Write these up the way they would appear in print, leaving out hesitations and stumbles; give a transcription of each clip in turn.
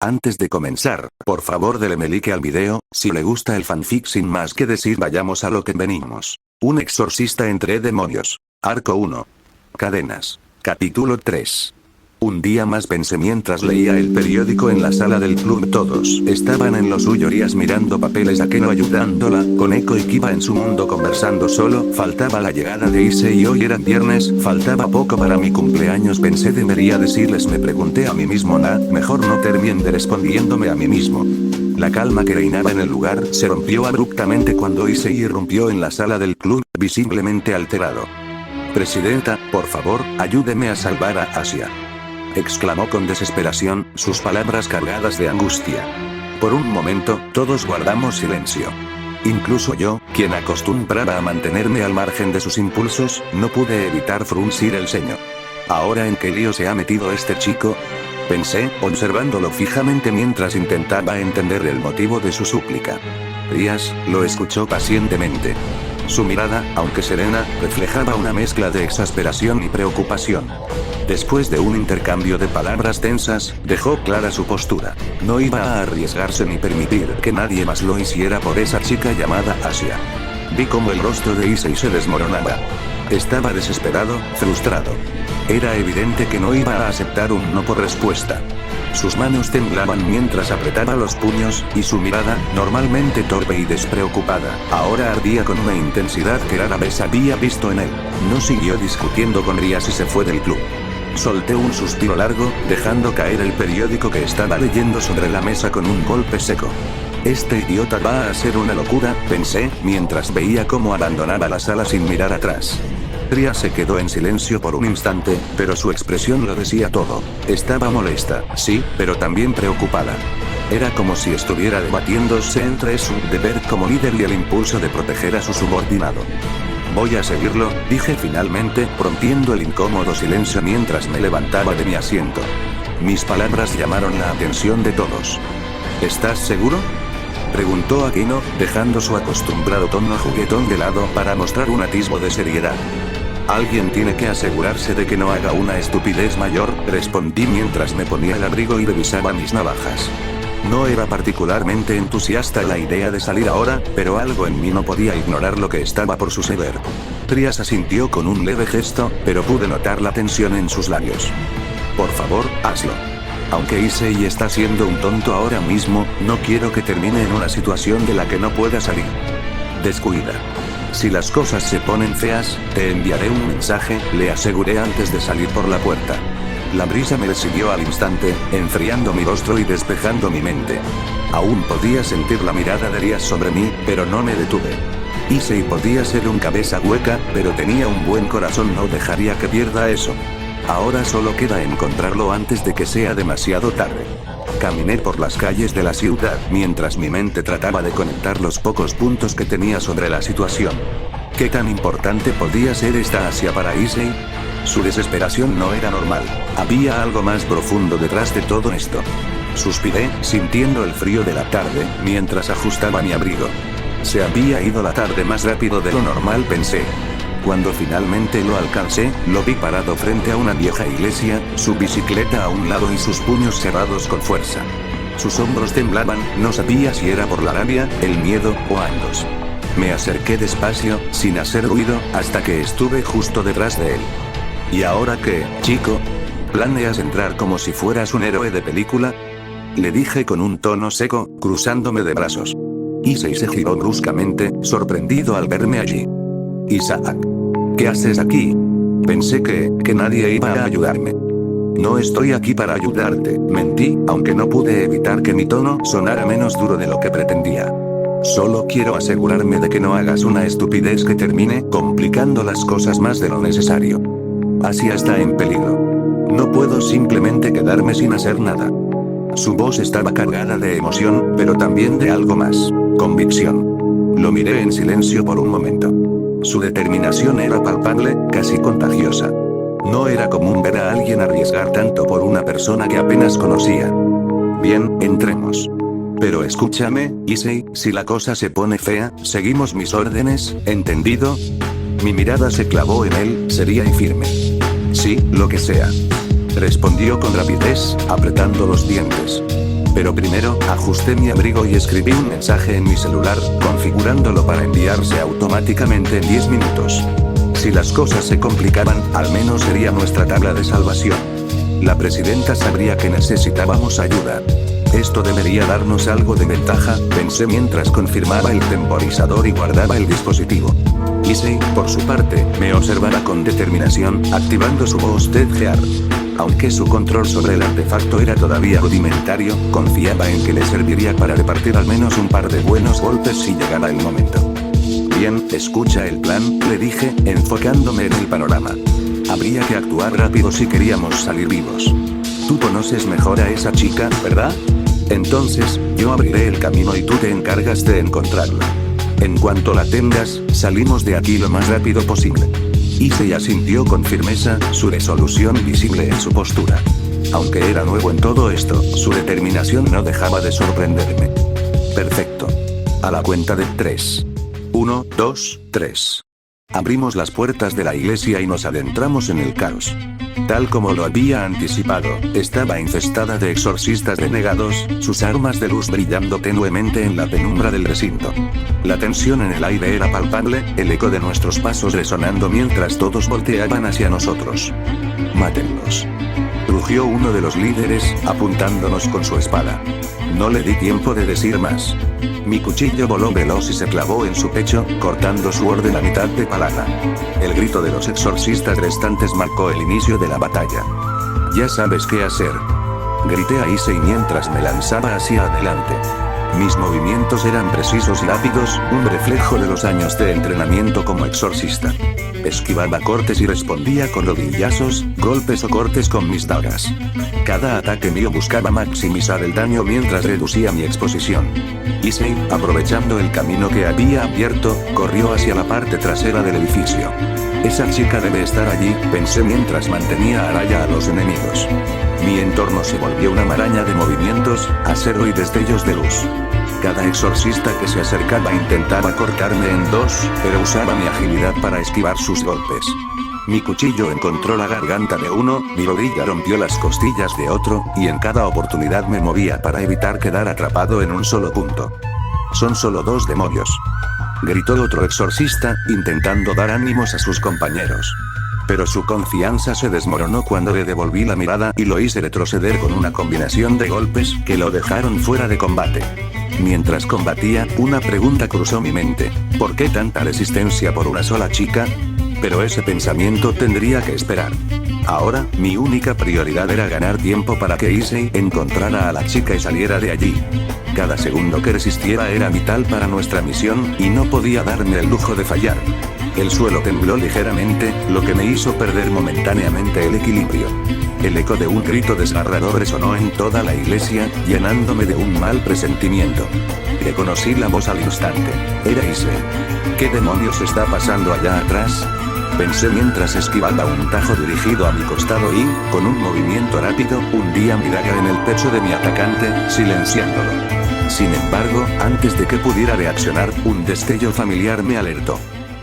Antes de comenzar, por favor dele like al video, si le gusta el fanfic. Sin más que decir, vayamos a lo que venimos. Un exorcista entre demonios. Arco 1. Cadenas. Capítulo 3. Un día más pensé mientras leía el periódico en la sala del club. Todos estaban en lo suyo, Rías mirando papeles, Akeno ayudándola, con Eko y Kiba en su mundo conversando solo. Faltaba la llegada de Issei y hoy era viernes, faltaba poco para mi cumpleaños. Pensé, debería decirles, me pregunté a mí mismo. Mejor no terminé respondiéndome a mí mismo. La calma que reinaba en el lugar se rompió abruptamente cuando Issei irrumpió en la sala del club, visiblemente alterado. Presidenta, por favor, ayúdeme a salvar a Asia, exclamó con desesperación, sus palabras cargadas de angustia. Por un momento, todos guardamos silencio. Incluso yo, quien acostumbraba a mantenerme al margen de sus impulsos, no pude evitar fruncir el ceño. ¿Ahora en qué lío se ha metido este chico?, pensé, observándolo fijamente mientras intentaba entender el motivo de su súplica. Rías lo escuchó pacientemente. Su mirada, aunque serena, reflejaba una mezcla de exasperación y preocupación. Después de un intercambio de palabras tensas, dejó clara su postura. No iba a arriesgarse ni permitir que nadie más lo hiciera por esa chica llamada Asia. Vi cómo el rostro de Issei se desmoronaba. Estaba desesperado, frustrado. Era evidente que no iba a aceptar un no por respuesta. Sus manos temblaban mientras apretaba los puños, y su mirada, normalmente torpe y despreocupada, ahora ardía con una intensidad que rara vez había visto en él. No siguió discutiendo con Rías y se fue del club. Solté un suspiro largo, dejando caer el periódico que estaba leyendo sobre la mesa con un golpe seco. Este idiota va a hacer una locura, pensé, mientras veía cómo abandonaba la sala sin mirar atrás. Rías se quedó en silencio por un instante, pero su expresión lo decía todo. Estaba molesta, sí, pero también preocupada. Era como si estuviera debatiéndose entre su deber como líder y el impulso de proteger a su subordinado. Voy a seguirlo, dije finalmente, rompiendo el incómodo silencio mientras me levantaba de mi asiento. Mis palabras llamaron la atención de todos. ¿Estás seguro?, preguntó Akeno, dejando su acostumbrado tono juguetón de lado para mostrar un atisbo de seriedad. Alguien tiene que asegurarse de que no haga una estupidez mayor, respondí mientras me ponía el abrigo y revisaba mis navajas. No era particularmente entusiasta la idea de salir ahora, pero algo en mí no podía ignorar lo que estaba por suceder. Rías asintió con un leve gesto, pero pude notar la tensión en sus labios. Por favor, hazlo. Aunque Issei está siendo un tonto ahora mismo, no quiero que termine en una situación de la que no pueda salir. Descuida. Si las cosas se ponen feas, te enviaré un mensaje, le aseguré antes de salir por la puerta. La brisa me siguió al instante, enfriando mi rostro y despejando mi mente. Aún podía sentir la mirada de Rías sobre mí, pero no me detuve. Issei podía ser un cabeza hueca, pero tenía un buen corazón, no dejaría que pierda eso. Ahora solo queda encontrarlo antes de que sea demasiado tarde. Caminé por las calles de la ciudad mientras mi mente trataba de conectar los pocos puntos que tenía sobre la situación. ¿Qué tan importante podía ser esta Asia para Issei? Su desesperación no era normal. Había algo más profundo detrás de todo esto. Suspiré, sintiendo el frío de la tarde, mientras ajustaba mi abrigo. Se había ido la tarde más rápido de lo normal, pensé. Cuando finalmente lo alcancé, lo vi parado frente a una vieja iglesia, su bicicleta a un lado y sus puños cerrados con fuerza. Sus hombros temblaban, no sabía si era por la rabia, el miedo, o ambos. Me acerqué despacio, sin hacer ruido, hasta que estuve justo detrás de él. ¿Y ahora qué, chico? ¿Planeas entrar como si fueras un héroe de película?, le dije con un tono seco, cruzándome de brazos. Issei se giró bruscamente, sorprendido al verme allí. Isaac. ¿Qué haces aquí? Pensé que nadie iba a ayudarme. No estoy aquí para ayudarte, mentí, aunque no pude evitar que mi tono sonara menos duro de lo que pretendía. Solo quiero asegurarme de que no hagas una estupidez que termine complicando las cosas más de lo necesario. Asia está en peligro. No puedo simplemente quedarme sin hacer nada. Su voz estaba cargada de emoción, pero también de algo más, convicción. Lo miré en silencio por un momento. Su determinación era palpable, casi contagiosa. No era común ver a alguien arriesgar tanto por una persona que apenas conocía. Bien, entremos. Pero escúchame, Issei, si la cosa se pone fea, seguimos mis órdenes, ¿entendido? Mi mirada se clavó en él, seria y firme. Sí, lo que sea. Respondió con rapidez, apretando los dientes. Pero primero, ajusté mi abrigo y escribí un mensaje en mi celular, configurándolo para enviarse automáticamente en 10 minutos. Si las cosas se complicaban, al menos sería nuestra tabla de salvación. La presidenta sabría que necesitábamos ayuda. Esto debería darnos algo de ventaja, pensé mientras confirmaba el temporizador y guardaba el dispositivo. Issei, por su parte, me observaba con determinación, activando su voz Deadgear. Aunque su control sobre el artefacto era todavía rudimentario, confiaba en que le serviría para repartir al menos un par de buenos golpes si llegara el momento. Bien, escucha el plan, le dije, enfocándome en el panorama. Habría que actuar rápido si queríamos salir vivos. Tú conoces mejor a esa chica, ¿verdad? Entonces, yo abriré el camino y tú te encargas de encontrarla. En cuanto la tengas, salimos de aquí lo más rápido posible. Issei asintió con firmeza, su resolución visible en su postura. Aunque era nuevo en todo esto, su determinación no dejaba de sorprenderme. Perfecto. A la cuenta de 3. 1, 2, 3. Abrimos las puertas de la iglesia y nos adentramos en el caos. Tal como lo había anticipado, estaba infestada de exorcistas renegados, sus armas de luz brillando tenuemente en la penumbra del recinto. La tensión en el aire era palpable, el eco de nuestros pasos resonando mientras todos volteaban hacia nosotros. «Mátenlos», rugió uno de los líderes, apuntándonos con su espada. No le di tiempo de decir más. Mi cuchillo voló veloz y se clavó en su pecho, cortando su orden a mitad de palada. El grito de los exorcistas restantes marcó el inicio de la batalla. «Ya sabes qué hacer», grité a Issei mientras me lanzaba hacia adelante. Mis movimientos eran precisos y rápidos, un reflejo de los años de entrenamiento como exorcista. Esquivaba cortes y respondía con rodillazos, golpes o cortes con mis dagas. Cada ataque mío buscaba maximizar el daño mientras reducía mi exposición. Issei, aprovechando el camino que había abierto, corrió hacia la parte trasera del edificio. Esa chica debe estar allí, pensé mientras mantenía a raya a los enemigos. Mi entorno se volvió una maraña de movimientos, acero y destellos de luz. Cada exorcista que se acercaba intentaba cortarme en dos, pero usaba mi agilidad para esquivar sus golpes. Mi cuchillo encontró la garganta de uno, mi rodilla rompió las costillas de otro, y en cada oportunidad me movía para evitar quedar atrapado en un solo punto. «Son solo 2 demonios», gritó otro exorcista, intentando dar ánimos a sus compañeros. Pero su confianza se desmoronó cuando le devolví la mirada y lo hice retroceder con una combinación de golpes que lo dejaron fuera de combate. Mientras combatía, una pregunta cruzó mi mente. ¿Por qué tanta resistencia por una sola chica? Pero ese pensamiento tendría que esperar. Ahora, mi única prioridad era ganar tiempo para que Issei encontrara a la chica y saliera de allí. Cada segundo que resistiera era vital para nuestra misión, y no podía darme el lujo de fallar. El suelo tembló ligeramente, lo que me hizo perder momentáneamente el equilibrio. El eco de un grito desgarrador resonó en toda la iglesia, llenándome de un mal presentimiento. Reconocí la voz al instante. Era Issei. ¿Qué demonios está pasando allá atrás? Pensé mientras esquivaba un tajo dirigido a mi costado y, con un movimiento rápido, hundí mi daga en el pecho de mi atacante, silenciándolo. Sin embargo, antes de que pudiera reaccionar, un destello familiar me alertó.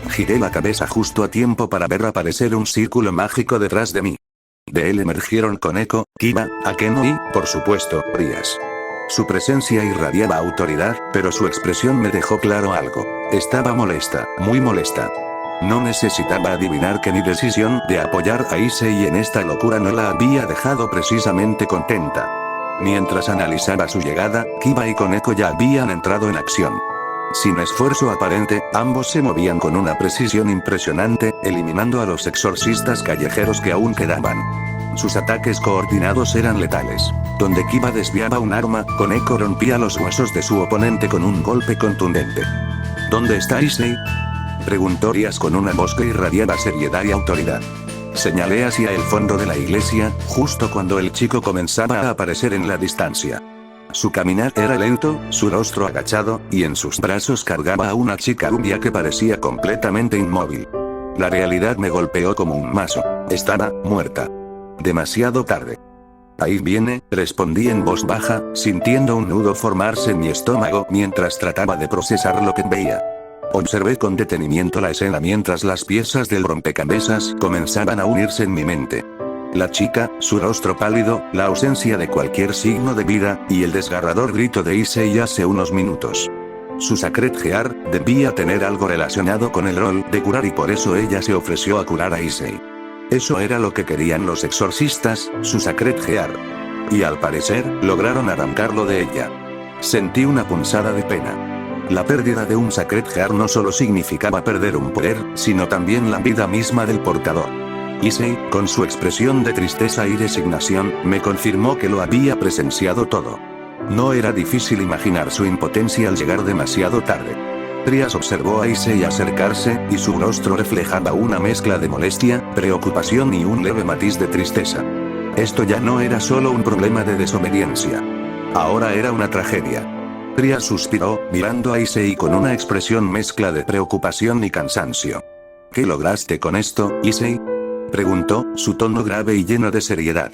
Giré la cabeza justo a tiempo para ver aparecer un círculo mágico detrás de mí. De él emergieron Koneko, Kiba, Akeno y, por supuesto, Rías. Su presencia irradiaba autoridad, pero su expresión me dejó claro algo. Estaba molesta, muy molesta. No necesitaba adivinar que mi decisión de apoyar a Issei en esta locura no la había dejado precisamente contenta. Mientras analizaba su llegada, Kiba y Koneko ya habían entrado en acción. Sin esfuerzo aparente, ambos se movían con una precisión impresionante, eliminando a los exorcistas callejeros que aún quedaban. Sus ataques coordinados eran letales. Donde Kiba desviaba un arma, Koneko rompía los huesos de su oponente con un golpe contundente. ¿Dónde está Issei?, preguntó Rías con una voz que irradiaba seriedad y autoridad. Señalé hacia el fondo de la iglesia, justo cuando el chico comenzaba a aparecer en la distancia. Su caminar era lento, su rostro agachado, y en sus brazos cargaba a una chica rubia que parecía completamente inmóvil. La realidad me golpeó como un mazo. Estaba muerta. Demasiado tarde. Ahí viene, respondí en voz baja, sintiendo un nudo formarse en mi estómago mientras trataba de procesar lo que veía. Observé con detenimiento la escena mientras las piezas del rompecabezas comenzaban a unirse en mi mente. La chica, su rostro pálido, la ausencia de cualquier signo de vida, y el desgarrador grito de Issei hace unos minutos. Su Sacred Gear debía tener algo relacionado con el rol de curar y por eso ella se ofreció a curar a Issei. Eso era lo que querían los exorcistas, su Sacred Gear. Y al parecer, lograron arrancarlo de ella. Sentí una punzada de pena. La pérdida de un Sacred Gear no solo significaba perder un poder, sino también la vida misma del portador. Issei, con su expresión de tristeza y resignación, me confirmó que lo había presenciado todo. No era difícil imaginar su impotencia al llegar demasiado tarde. Trias observó a Issei acercarse, y su rostro reflejaba una mezcla de molestia, preocupación y un leve matiz de tristeza. Esto ya no era solo un problema de desobediencia. Ahora era una tragedia. Trias suspiró, mirando a Issei con una expresión mezcla de preocupación y cansancio. ¿Qué lograste con esto, Issei?, preguntó, su tono grave y lleno de seriedad.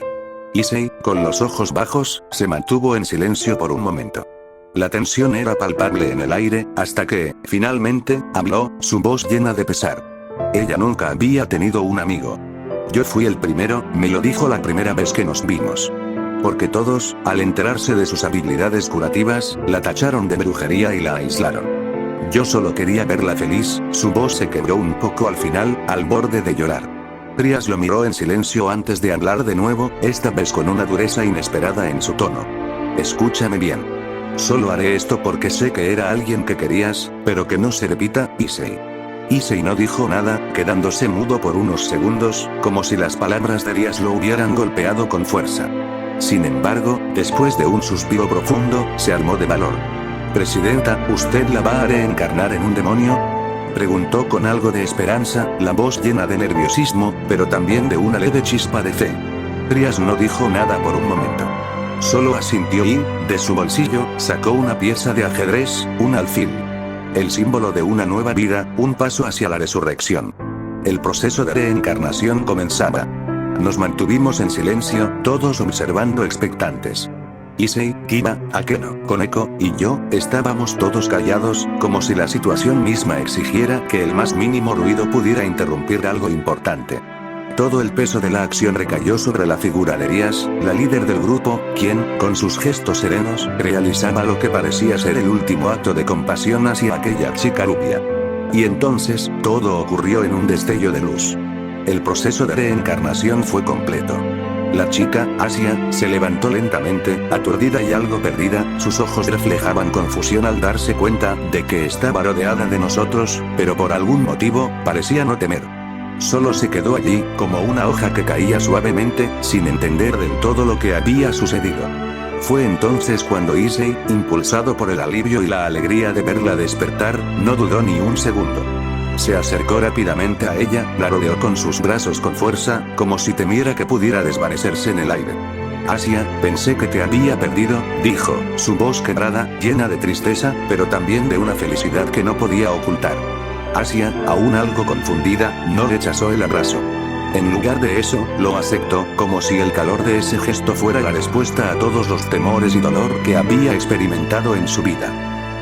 Issei, con los ojos bajos, se mantuvo en silencio por un momento. La tensión era palpable en el aire, hasta que, finalmente, habló, su voz llena de pesar. Ella nunca había tenido un amigo. Yo fui el primero, me lo dijo la primera vez que nos vimos. Porque todos, al enterarse de sus habilidades curativas, la tacharon de brujería y la aislaron. Yo solo quería verla feliz, su voz se quebró un poco al final, al borde de llorar. Trias lo miró en silencio antes de hablar de nuevo, esta vez con una dureza inesperada en su tono. Escúchame bien. Solo haré esto porque sé que era alguien que querías, pero que no se repita, Issei. Issei no dijo nada, quedándose mudo por unos segundos, como si las palabras de Trias lo hubieran golpeado con fuerza. Sin embargo, después de un suspiro profundo, se armó de valor. Presidenta, ¿usted la va a reencarnar en un demonio?, preguntó con algo de esperanza, la voz llena de nerviosismo, pero también de una leve chispa de fe. Trias no dijo nada por un momento. Solo asintió y, de su bolsillo, sacó una pieza de ajedrez, un alfil. El símbolo de una nueva vida, un paso hacia la resurrección. El proceso de reencarnación comenzaba. Nos mantuvimos en silencio, todos observando expectantes. Issei, Kiba, Akeno, Koneko, y yo, estábamos todos callados, como si la situación misma exigiera que el más mínimo ruido pudiera interrumpir algo importante. Todo el peso de la acción recayó sobre la figura de Trias, la líder del grupo, quien, con sus gestos serenos, realizaba lo que parecía ser el último acto de compasión hacia aquella chica rubia. Y entonces, todo ocurrió en un destello de luz. El proceso de reencarnación fue completo. La chica, Asia, se levantó lentamente, aturdida y algo perdida, sus ojos reflejaban confusión al darse cuenta de que estaba rodeada de nosotros, pero por algún motivo, parecía no temer. Solo se quedó allí, como una hoja que caía suavemente, sin entender del todo lo que había sucedido. Fue entonces cuando Issei, impulsado por el alivio y la alegría de verla despertar, no dudó ni un segundo. Se acercó rápidamente a ella, la rodeó con sus brazos con fuerza, como si temiera que pudiera desvanecerse en el aire. Asia, pensé que te había perdido, dijo, su voz quebrada, llena de tristeza, pero también de una felicidad que no podía ocultar. Asia, aún algo confundida, no rechazó el abrazo. En lugar de eso, lo aceptó, como si el calor de ese gesto fuera la respuesta a todos los temores y dolor que había experimentado en su vida.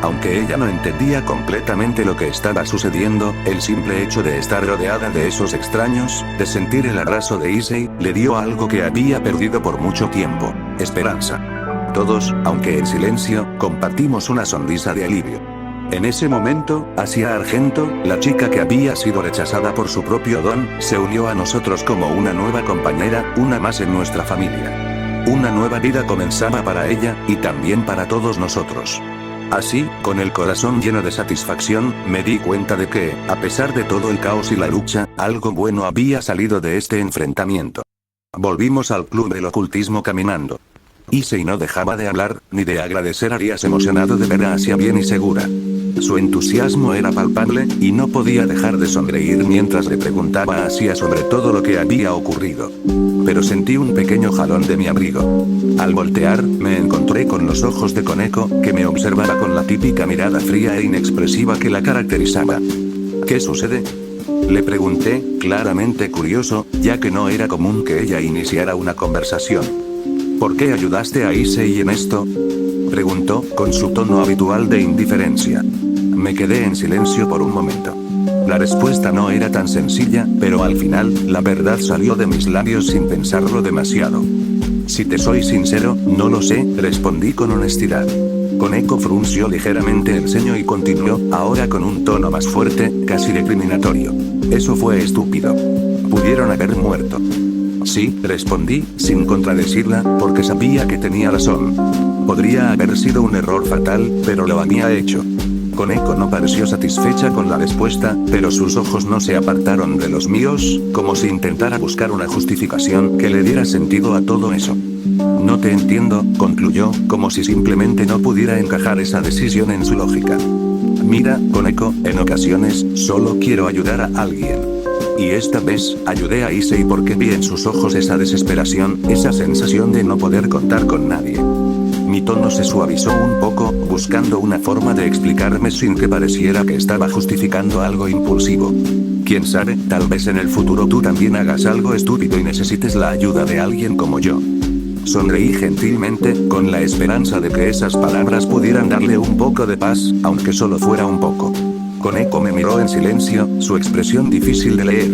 Aunque ella no entendía completamente lo que estaba sucediendo, el simple hecho de estar rodeada de esos extraños, de sentir el abrazo de Issei, le dio algo que había perdido por mucho tiempo: esperanza. Todos, aunque en silencio, compartimos una sonrisa de alivio. En ese momento, Asia Argento, la chica que había sido rechazada por su propio don, se unió a nosotros como una nueva compañera, una más en nuestra familia. Una nueva vida comenzaba para ella, y también para todos nosotros. Así, con el corazón lleno de satisfacción, me di cuenta de que, a pesar de todo el caos y la lucha, algo bueno había salido de este enfrentamiento. Volvimos al club del ocultismo caminando. Issei no dejaba de hablar, ni de agradecer a Trias, emocionado de ver a Asia bien y segura. Su entusiasmo era palpable, y no podía dejar de sonreír mientras le preguntaba a Asia sobre todo lo que había ocurrido. Pero sentí un pequeño jalón de mi abrigo. Al voltear, me encontré con los ojos de Koneko, que me observaba con la típica mirada fría e inexpresiva que la caracterizaba. ¿Qué sucede?, le pregunté, claramente curioso, ya que no era común que ella iniciara una conversación. ¿Por qué ayudaste a Issei en esto?, preguntó, con su tono habitual de indiferencia. Me quedé en silencio por un momento. La respuesta no era tan sencilla, pero al final, la verdad salió de mis labios sin pensarlo demasiado. Si te soy sincero, no lo sé, respondí con honestidad. Koneko frunció ligeramente el ceño y continuó, ahora con un tono más fuerte, casi recriminatorio. Eso fue estúpido. Pudieron haber muerto. Sí, respondí, sin contradecirla, porque sabía que tenía razón. Podría haber sido un error fatal, pero lo había hecho. Koneko no pareció satisfecha con la respuesta, pero sus ojos no se apartaron de los míos, como si intentara buscar una justificación que le diera sentido a todo eso. No te entiendo, concluyó, como si simplemente no pudiera encajar esa decisión en su lógica. Mira, Koneko, en ocasiones, solo quiero ayudar a alguien. Y esta vez, ayudé a Issei porque vi en sus ojos esa desesperación, esa sensación de no poder contar con nadie. Mi tono se suavizó un poco, buscando una forma de explicarme sin que pareciera que estaba justificando algo impulsivo. Quién sabe, tal vez en el futuro tú también hagas algo estúpido y necesites la ayuda de alguien como yo. Sonreí gentilmente, con la esperanza de que esas palabras pudieran darle un poco de paz, aunque solo fuera un poco. Koneko me miró en silencio, su expresión difícil de leer.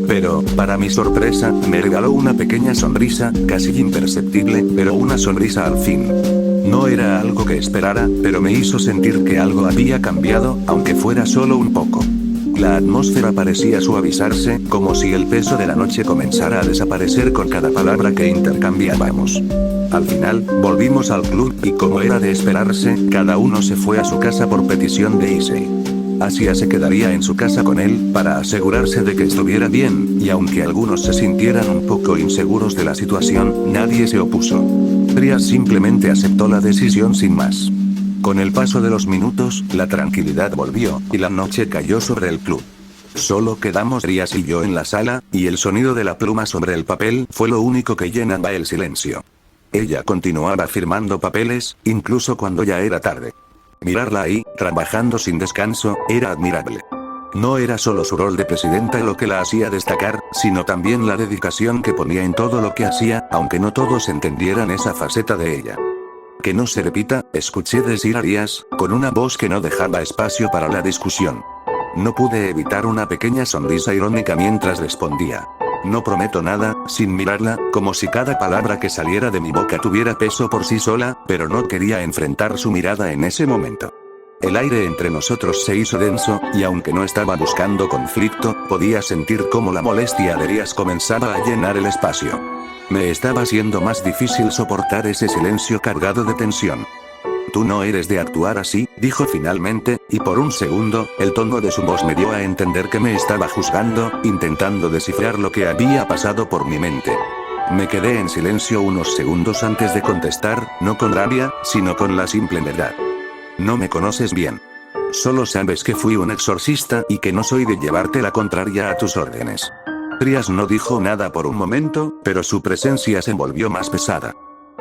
Pero, para mi sorpresa, me regaló una pequeña sonrisa, casi imperceptible, pero una sonrisa al fin. No era algo que esperara, pero me hizo sentir que algo había cambiado, aunque fuera solo un poco. La atmósfera parecía suavizarse, como si el peso de la noche comenzara a desaparecer con cada palabra que intercambiábamos. Al final, volvimos al club, y como era de esperarse, cada uno se fue a su casa por petición de Issei. Asia se quedaría en su casa con él, para asegurarse de que estuviera bien, y aunque algunos se sintieran un poco inseguros de la situación, nadie se opuso. Trias simplemente aceptó la decisión sin más. Con el paso de los minutos, la tranquilidad volvió, y la noche cayó sobre el club. Solo quedamos Trias y yo en la sala, y el sonido de la pluma sobre el papel fue lo único que llenaba el silencio. Ella continuaba firmando papeles, incluso cuando ya era tarde. Mirarla ahí, trabajando sin descanso, era admirable. No era solo su rol de presidenta lo que la hacía destacar, sino también la dedicación que ponía en todo lo que hacía, aunque no todos entendieran esa faceta de ella. Que no se repita, escuché decir a Arias, con una voz que no dejaba espacio para la discusión. No pude evitar una pequeña sonrisa irónica mientras respondía. No prometo nada, sin mirarla, como si cada palabra que saliera de mi boca tuviera peso por sí sola, pero no quería enfrentar su mirada en ese momento. El aire entre nosotros se hizo denso, y aunque no estaba buscando conflicto, podía sentir cómo la molestia de Arias comenzaba a llenar el espacio. Me estaba siendo más difícil soportar ese silencio cargado de tensión. Tú no eres de actuar así, dijo finalmente, y por un segundo, el tono de su voz me dio a entender que me estaba juzgando, intentando descifrar lo que había pasado por mi mente. Me quedé en silencio unos segundos antes de contestar, no con rabia, sino con la simple verdad. No me conoces bien. Solo sabes que fui un exorcista y que no soy de llevarte la contraria a tus órdenes. Trias no dijo nada por un momento, pero su presencia se volvió más pesada.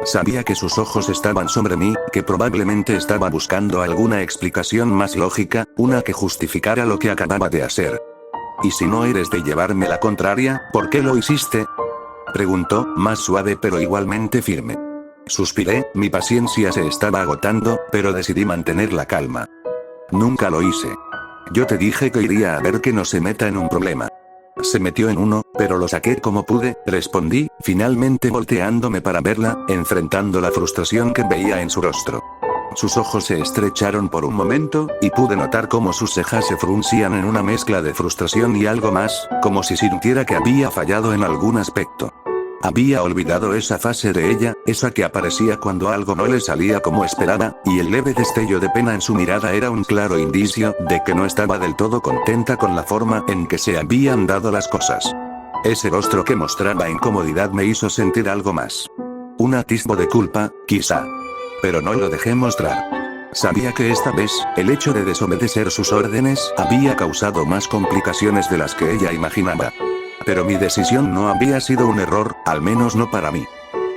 Sabía que sus ojos estaban sobre mí, que probablemente estaba buscando alguna explicación más lógica, una que justificara lo que acababa de hacer. ¿Y si no eres de llevarme la contraria, por qué lo hiciste? Preguntó, más suave pero igualmente firme. Suspiré, mi paciencia se estaba agotando, pero decidí mantener la calma. Nunca lo hice. Yo te dije que iría a ver que no se meta en un problema. Se metió en uno, pero lo saqué como pude, respondí, finalmente volteándome para verla, enfrentando la frustración que veía en su rostro. Sus ojos se estrecharon por un momento, y pude notar cómo sus cejas se fruncían en una mezcla de frustración y algo más, como si sintiera que había fallado en algún aspecto. Había olvidado esa fase de ella, esa que aparecía cuando algo no le salía como esperaba, y el leve destello de pena en su mirada era un claro indicio de que no estaba del todo contenta con la forma en que se habían dado las cosas. Ese rostro que mostraba incomodidad me hizo sentir algo más. Un atisbo de culpa, quizá. Pero no lo dejé mostrar. Sabía que esta vez, el hecho de desobedecer sus órdenes había causado más complicaciones de las que ella imaginaba. Pero mi decisión no había sido un error, al menos no para mí.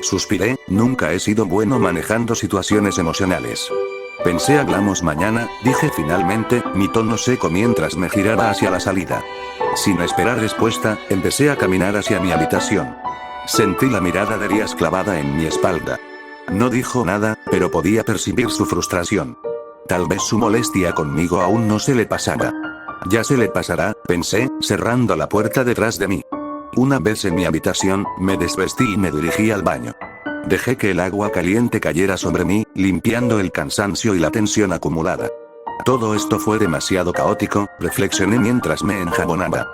Suspiré, nunca he sido bueno manejando situaciones emocionales. Pensé hablamos mañana, dije finalmente, mi tono seco mientras me giraba hacia la salida. Sin esperar respuesta, empecé a caminar hacia mi habitación. Sentí la mirada de Arias clavada en mi espalda. No dijo nada, pero podía percibir su frustración. Tal vez su molestia conmigo aún no se le pasaba. Ya se le pasará, pensé, cerrando la puerta detrás de mí. Una vez en mi habitación, me desvestí y me dirigí al baño. Dejé que el agua caliente cayera sobre mí, limpiando el cansancio y la tensión acumulada. Todo esto fue demasiado caótico, reflexioné mientras me enjabonaba.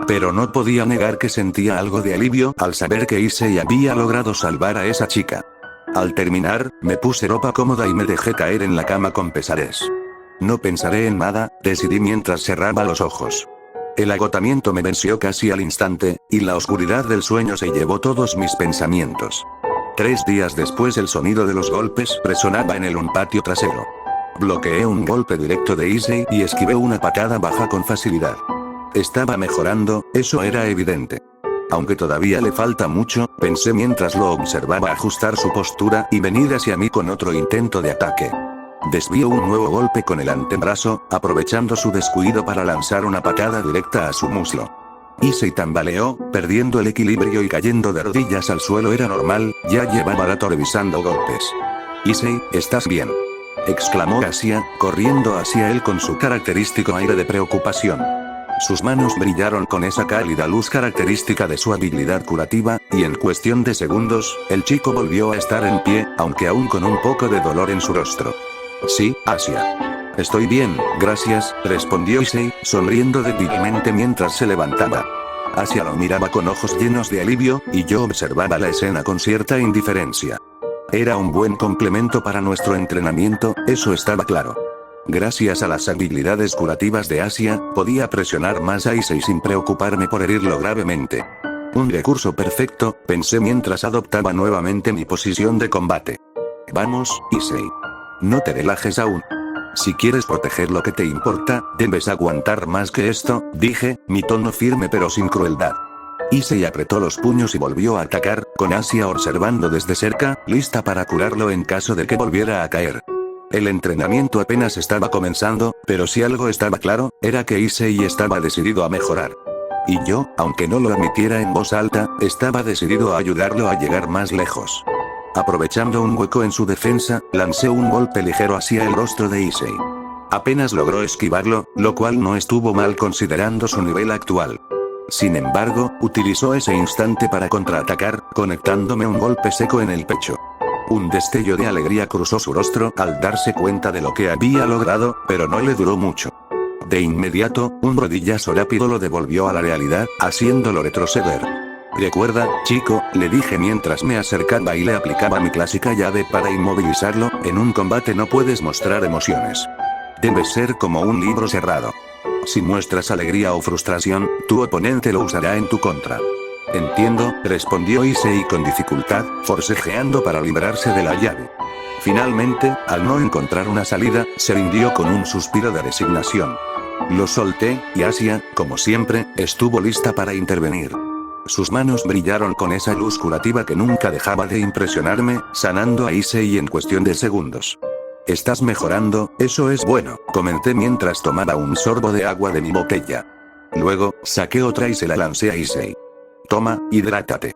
Pero no podía negar que sentía algo de alivio al saber que Issei había logrado salvar a esa chica. Al terminar, me puse ropa cómoda y me dejé caer en la cama con pesadez. No pensaré en nada, decidí mientras cerraba los ojos. El agotamiento me venció casi al instante, y la oscuridad del sueño se llevó todos mis pensamientos. 3 días después el sonido de los golpes resonaba en un patio trasero. Bloqueé un golpe directo de Issei y esquivé una patada baja con facilidad. Estaba mejorando, eso era evidente. Aunque todavía le falta mucho, pensé mientras lo observaba ajustar su postura y venir hacia mí con otro intento de ataque. Desvió un nuevo golpe con el antebrazo, aprovechando su descuido para lanzar una patada directa a su muslo. Issei tambaleó, perdiendo el equilibrio y cayendo de rodillas al suelo. Era normal, ya llevaba rato revisando golpes. Issei, ¿estás bien?, exclamó Asia, corriendo hacia él con su característico aire de preocupación. Sus manos brillaron con esa cálida luz característica de su habilidad curativa, y en cuestión de segundos, el chico volvió a estar en pie, aunque aún con un poco de dolor en su rostro. Sí, Asia. Estoy bien, gracias, respondió Issei, sonriendo débilmente mientras se levantaba. Asia lo miraba con ojos llenos de alivio, y yo observaba la escena con cierta indiferencia. Era un buen complemento para nuestro entrenamiento, eso estaba claro. Gracias a las habilidades curativas de Asia, podía presionar más a Issei sin preocuparme por herirlo gravemente. Un recurso perfecto, pensé mientras adoptaba nuevamente mi posición de combate. Vamos, Issei. No te relajes aún. Si quieres proteger lo que te importa, debes aguantar más que esto, dije, mi tono firme pero sin crueldad. Issei apretó los puños y volvió a atacar, con Asia observando desde cerca, lista para curarlo en caso de que volviera a caer. El entrenamiento apenas estaba comenzando, pero si algo estaba claro, era que Issei estaba decidido a mejorar. Y yo, aunque no lo admitiera en voz alta, estaba decidido a ayudarlo a llegar más lejos. Aprovechando un hueco en su defensa, lancé un golpe ligero hacia el rostro de Issei. Apenas logró esquivarlo, lo cual no estuvo mal considerando su nivel actual. Sin embargo, utilizó ese instante para contraatacar, conectándome un golpe seco en el pecho. Un destello de alegría cruzó su rostro al darse cuenta de lo que había logrado, pero no le duró mucho. De inmediato, un rodillazo rápido lo devolvió a la realidad, haciéndolo retroceder. Recuerda, chico, le dije mientras me acercaba y le aplicaba mi clásica llave para inmovilizarlo, en un combate no puedes mostrar emociones. Debes ser como un libro cerrado. Si muestras alegría o frustración, tu oponente lo usará en tu contra. Entiendo, respondió Issei con dificultad, forcejeando para librarse de la llave. Finalmente, al no encontrar una salida, se rindió con un suspiro de resignación. Lo solté, y Asia, como siempre, estuvo lista para intervenir. Sus manos brillaron con esa luz curativa que nunca dejaba de impresionarme, sanando a Issei en cuestión de segundos. Estás mejorando, eso es bueno, comenté mientras tomaba un sorbo de agua de mi botella. Luego, saqué otra y se la lancé a Issei. Toma, hidrátate.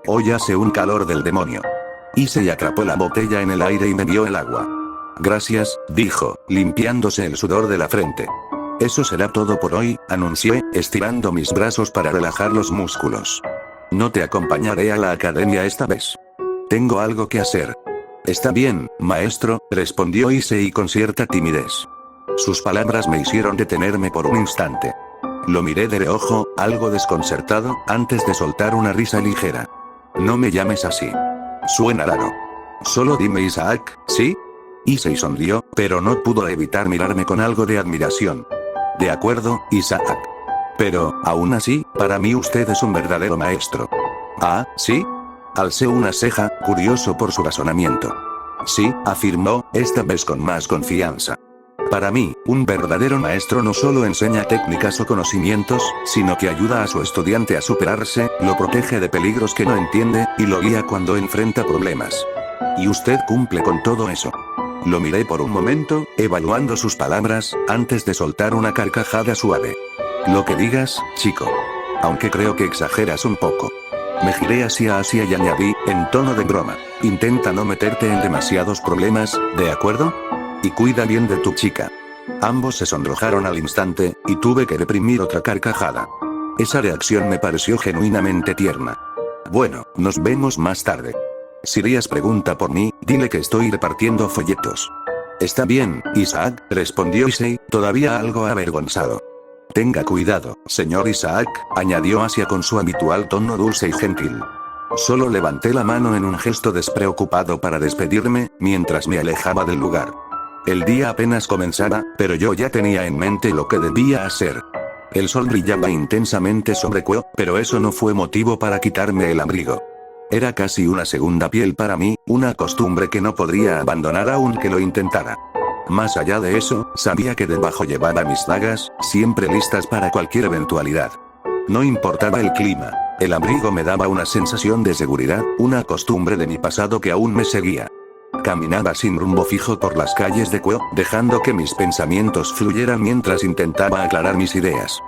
Hoy hace un calor del demonio. Issei atrapó la botella en el aire y me dio el agua. Gracias, dijo, limpiándose el sudor de la frente. Eso será todo por hoy, anuncié, estirando mis brazos para relajar los músculos. No te acompañaré a la academia esta vez. Tengo algo que hacer. Está bien, maestro, respondió Issei con cierta timidez. Sus palabras me hicieron detenerme por un instante. Lo miré de reojo, algo desconcertado, antes de soltar una risa ligera. No me llames así. Suena raro. Solo dime Isaac, ¿sí? Issei sonrió, pero no pudo evitar mirarme con algo de admiración. De acuerdo, Isaac. Pero, aún así, para mí usted es un verdadero maestro. ¿Ah, sí? Alcé una ceja, curioso por su razonamiento. Sí, afirmó, esta vez con más confianza. Para mí, un verdadero maestro no solo enseña técnicas o conocimientos, sino que ayuda a su estudiante a superarse, lo protege de peligros que no entiende, y lo guía cuando enfrenta problemas. Y usted cumple con todo eso. Lo miré por un momento, evaluando sus palabras, antes de soltar una carcajada suave. Lo que digas, chico. Aunque creo que exageras un poco. Me giré hacia Asia y añadí, en tono de broma. Intenta no meterte en demasiados problemas, ¿de acuerdo? Y cuida bien de tu chica. Ambos se sonrojaron al instante, y tuve que reprimir otra carcajada. Esa reacción me pareció genuinamente tierna. Bueno, nos vemos más tarde. Si Rías pregunta por mí, dile que estoy repartiendo folletos. Está bien, Isaac, respondió Issei, todavía algo avergonzado. Tenga cuidado, señor Isaac, añadió Asia con su habitual tono dulce y gentil. Solo levanté la mano en un gesto despreocupado para despedirme, mientras me alejaba del lugar. El día apenas comenzara, pero yo ya tenía en mente lo que debía hacer. El sol brillaba intensamente sobre Kuo, pero eso no fue motivo para quitarme el abrigo. Era casi una segunda piel para mí, una costumbre que no podría abandonar aunque lo intentara. Más allá de eso, sabía que debajo llevaba mis dagas, siempre listas para cualquier eventualidad. No importaba el clima, el abrigo me daba una sensación de seguridad, una costumbre de mi pasado que aún me seguía. Caminaba sin rumbo fijo por las calles de Kuo, dejando que mis pensamientos fluyeran mientras intentaba aclarar mis ideas.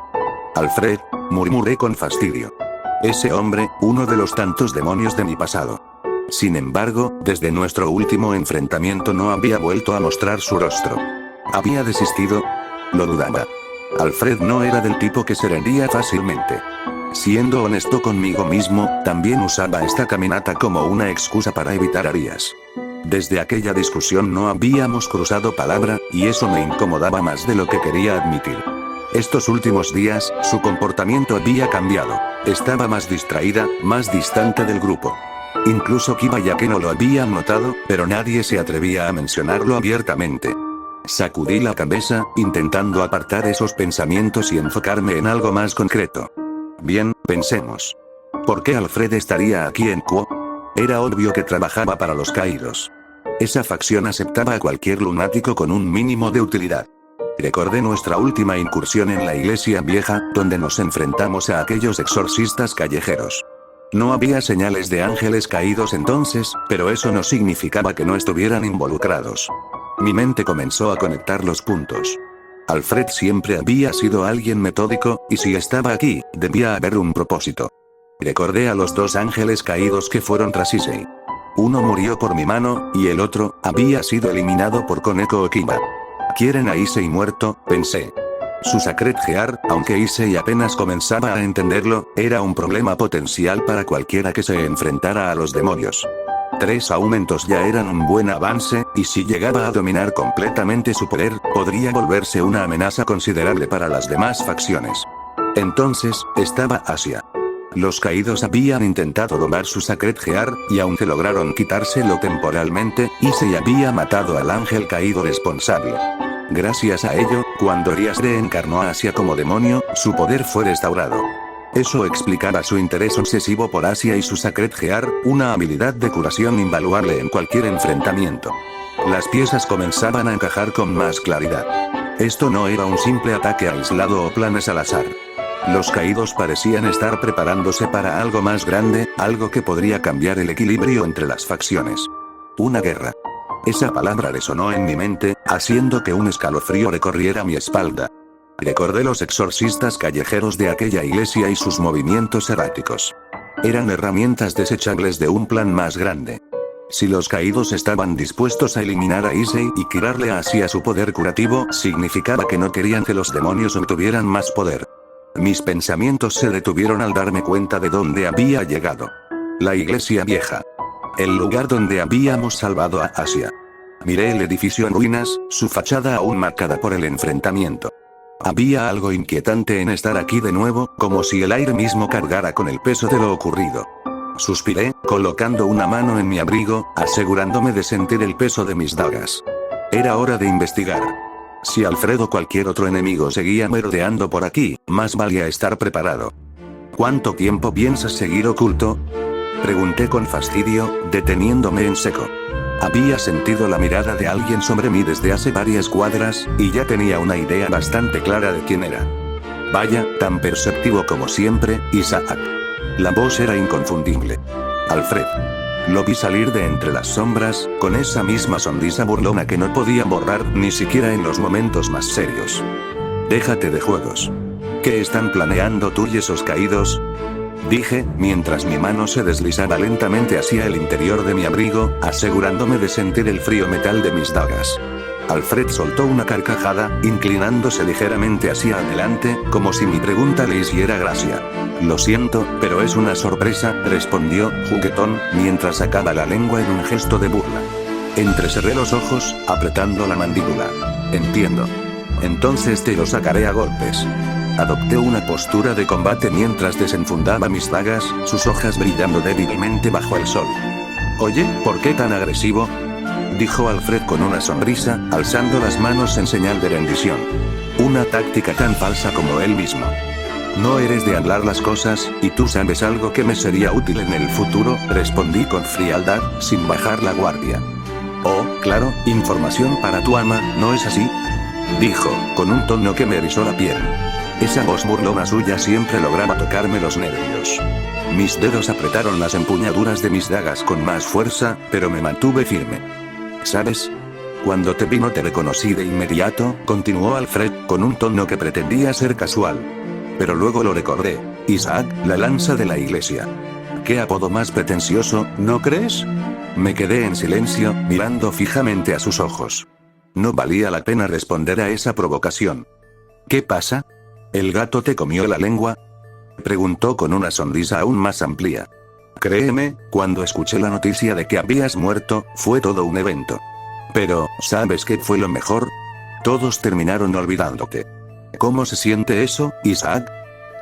Alfred, murmuré con fastidio. Ese hombre, uno de los tantos demonios de mi pasado. Sin embargo, desde nuestro último enfrentamiento no había vuelto a mostrar su rostro. ¿Había desistido? Lo dudaba. Alfred no era del tipo que se rendía fácilmente. Siendo honesto conmigo mismo, también usaba esta caminata como una excusa para evitar a Rías. Desde aquella discusión no habíamos cruzado palabra, y eso me incomodaba más de lo que quería admitir. Estos últimos días, su comportamiento había cambiado. Estaba más distraída, más distante del grupo. Incluso Kiba y Ake no lo habían notado, pero nadie se atrevía a mencionarlo abiertamente. Sacudí la cabeza, intentando apartar esos pensamientos y enfocarme en algo más concreto. Bien, pensemos. ¿Por qué Alfred estaría aquí en Kuo? Era obvio que trabajaba para los caídos. Esa facción aceptaba a cualquier lunático con un mínimo de utilidad. Recordé nuestra última incursión en la iglesia vieja, donde nos enfrentamos a aquellos exorcistas callejeros. No había señales de ángeles caídos entonces, pero eso no significaba que no estuvieran involucrados. Mi mente comenzó a conectar los puntos. Alfred siempre había sido alguien metódico, y si estaba aquí, debía haber un propósito. Recordé a los dos ángeles caídos que fueron tras Issei. Uno murió por mi mano, y el otro, había sido eliminado por Koneko Okiba. ¿Quieren a Issei muerto?, pensé. Su Sacred Gear, aunque Issei apenas comenzaba a entenderlo, era un problema potencial para cualquiera que se enfrentara a los demonios. 3 aumentos ya eran un buen avance, y si llegaba a dominar completamente su poder, podría volverse una amenaza considerable para las demás facciones. Entonces, estaba Asia. Los caídos habían intentado domar su Sacred Gear, y aunque lograron quitárselo temporalmente, Issei había matado al ángel caído responsable. Gracias a ello, cuando Rías reencarnó a Asia como demonio, su poder fue restaurado. Eso explicaba su interés obsesivo por Asia y su Sacred Gear, una habilidad de curación invaluable en cualquier enfrentamiento. Las piezas comenzaban a encajar con más claridad. Esto no era un simple ataque aislado o planes al azar. Los caídos parecían estar preparándose para algo más grande, algo que podría cambiar el equilibrio entre las facciones. Una guerra. Esa palabra resonó en mi mente, haciendo que un escalofrío recorriera mi espalda. Recordé los exorcistas callejeros de aquella iglesia y sus movimientos erráticos. Eran herramientas desechables de un plan más grande. Si los caídos estaban dispuestos a eliminar a Issei y quitarle así a su poder curativo, significaba que no querían que los demonios obtuvieran más poder. Mis pensamientos se detuvieron al darme cuenta de dónde había llegado. La iglesia vieja. El lugar donde habíamos salvado a Asia. Miré el edificio en ruinas, su fachada aún marcada por el enfrentamiento. Había algo inquietante en estar aquí de nuevo, como si el aire mismo cargara con el peso de lo ocurrido. Suspiré, colocando una mano en mi abrigo, asegurándome de sentir el peso de mis dagas. Era hora de investigar. Si Alfred o cualquier otro enemigo seguía merodeando por aquí, más valía estar preparado. ¿Cuánto tiempo piensas seguir oculto?, pregunté con fastidio, deteniéndome en seco. Había sentido la mirada de alguien sobre mí desde hace varias cuadras, y ya tenía una idea bastante clara de quién era. Vaya, tan perceptivo como siempre, Isaac. La voz era inconfundible. Alfred. Lo vi salir de entre las sombras, con esa misma sonrisa burlona que no podía borrar ni siquiera en los momentos más serios. Déjate de juegos. ¿Qué están planeando tú y esos caídos?, dije, mientras mi mano se deslizaba lentamente hacia el interior de mi abrigo, asegurándome de sentir el frío metal de mis dagas. Alfred soltó una carcajada, inclinándose ligeramente hacia adelante, como si mi pregunta le hiciera gracia. Lo siento, pero es una sorpresa, respondió, juguetón, mientras sacaba la lengua en un gesto de burla. Entrecerré los ojos, apretando la mandíbula. Entiendo. Entonces te lo sacaré a golpes. Adopté una postura de combate mientras desenfundaba mis dagas, sus hojas brillando débilmente bajo el sol. Oye, ¿por qué tan agresivo?, dijo Alfred con una sonrisa, alzando las manos en señal de rendición. Una táctica tan falsa como él mismo. No eres de hablar las cosas, y tú sabes algo que me sería útil en el futuro, respondí con frialdad, sin bajar la guardia. Oh, claro, información para tu ama, ¿no es así?, dijo, con un tono que me erizó la piel. Esa voz burlona suya siempre lograba tocarme los nervios. Mis dedos apretaron las empuñaduras de mis dagas con más fuerza, pero me mantuve firme. ¿Sabes? Cuando te vi no te reconocí de inmediato, continuó Alfred, con un tono que pretendía ser casual. Pero luego lo recordé. Isaac, la lanza de la iglesia. ¿Qué apodo más pretencioso, no crees? Me quedé en silencio, mirando fijamente a sus ojos. No valía la pena responder a esa provocación. ¿Qué pasa? ¿El gato te comió la lengua?, preguntó con una sonrisa aún más amplia. Créeme, cuando escuché la noticia de que habías muerto, fue todo un evento. Pero, ¿sabes qué fue lo mejor? Todos terminaron olvidándote. ¿Cómo se siente eso, Isaac?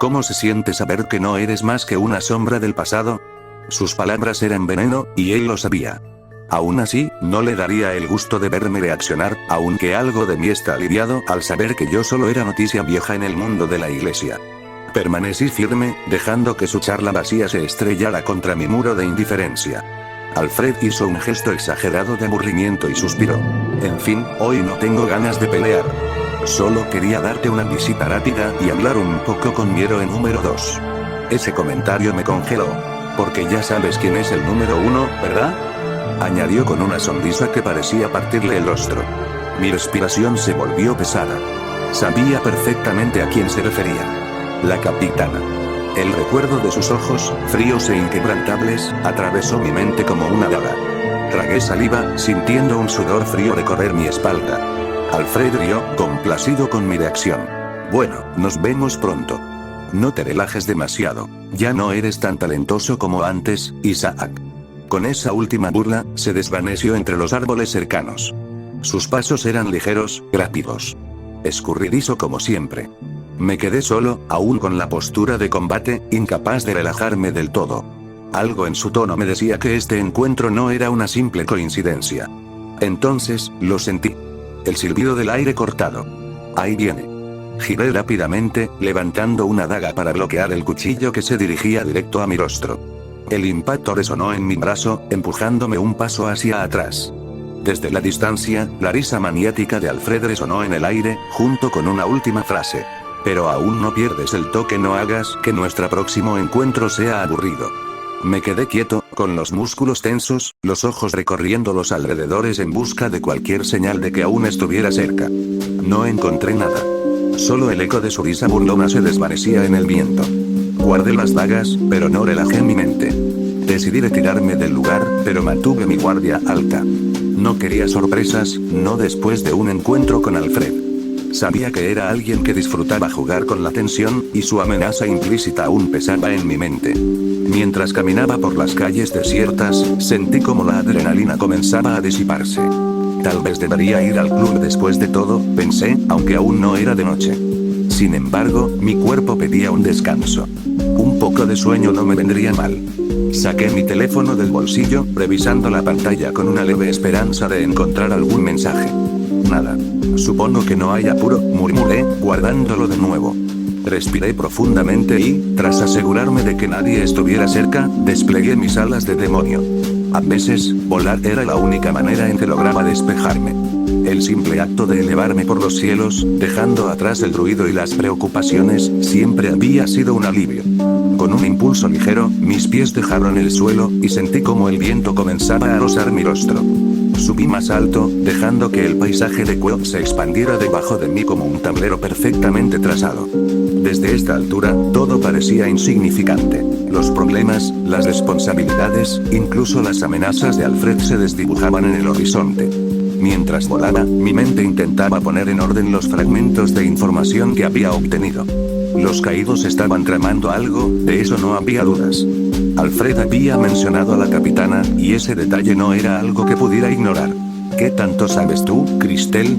¿Cómo se siente saber que no eres más que una sombra del pasado? Sus palabras eran veneno, y él lo sabía. Aún así, no le daría el gusto de verme reaccionar, aunque algo de mí está aliviado al saber que yo solo era noticia vieja en el mundo de la iglesia. Permanecí firme, dejando que su charla vacía se estrellara contra mi muro de indiferencia. Alfred hizo un gesto exagerado de aburrimiento y suspiró. En fin, hoy no tengo ganas de pelear. Solo quería darte una visita rápida y hablar un poco con mi héroe número 2. Ese comentario me congeló. Porque ya sabes quién es el número 1, ¿verdad?, añadió con una sonrisa que parecía partirle el rostro. Mi respiración se volvió pesada. Sabía perfectamente a quién se refería. La capitana. El recuerdo de sus ojos, fríos e inquebrantables, atravesó mi mente como una daga. Tragué saliva, sintiendo un sudor frío recorrer mi espalda. Alfred rió, complacido con mi reacción. Bueno, nos vemos pronto. No te relajes demasiado. Ya no eres tan talentoso como antes, Isaac. Con esa última burla, se desvaneció entre los árboles cercanos. Sus pasos eran ligeros, rápidos. Escurridizo como siempre. Me quedé solo, aún con la postura de combate, incapaz de relajarme del todo. Algo en su tono me decía que este encuentro no era una simple coincidencia. Entonces, lo sentí. El silbido del aire cortado. Ahí viene. Giré rápidamente, levantando una daga para bloquear el cuchillo que se dirigía directo a mi rostro. El impacto resonó en mi brazo, empujándome un paso hacia atrás. Desde la distancia, la risa maniática de Alfred resonó en el aire, junto con una última frase. Pero aún no pierdes el toque, no hagas que nuestro próximo encuentro sea aburrido. Me quedé quieto, con los músculos tensos, los ojos recorriendo los alrededores en busca de cualquier señal de que aún estuviera cerca. No encontré nada. Solo el eco de su risa burlona se desvanecía en el viento. Guardé las dagas, pero no relajé mi mente. Decidí retirarme del lugar, pero mantuve mi guardia alta. No quería sorpresas, no después de un encuentro con Alfred. Sabía que era alguien que disfrutaba jugar con la tensión, y su amenaza implícita aún pesaba en mi mente. Mientras caminaba por las calles desiertas, sentí como la adrenalina comenzaba a disiparse. Tal vez debería ir al club después de todo, pensé, aunque aún no era de noche. Sin embargo, mi cuerpo pedía un descanso. Un poco de sueño no me vendría mal. Saqué mi teléfono del bolsillo, revisando la pantalla con una leve esperanza de encontrar algún mensaje. Nada. Supongo que no hay apuro, murmuré, guardándolo de nuevo. Respiré profundamente y, tras asegurarme de que nadie estuviera cerca, desplegué mis alas de demonio. A veces, volar era la única manera en que lograba despejarme. El simple acto de elevarme por los cielos, dejando atrás el ruido y las preocupaciones, siempre había sido un alivio. Con un impulso ligero, mis pies dejaron el suelo, y sentí como el viento comenzaba a rozar mi rostro. Subí más alto, dejando que el paisaje de Quoth se expandiera debajo de mí como un tablero perfectamente trazado. Desde esta altura, todo parecía insignificante. Los problemas, las responsabilidades, incluso las amenazas de Alfred se desdibujaban en el horizonte. Mientras volaba, mi mente intentaba poner en orden los fragmentos de información que había obtenido. Los caídos estaban tramando algo, de eso no había dudas. Alfred había mencionado a la capitana, y ese detalle no era algo que pudiera ignorar. ¿Qué tanto sabes tú, Cristel?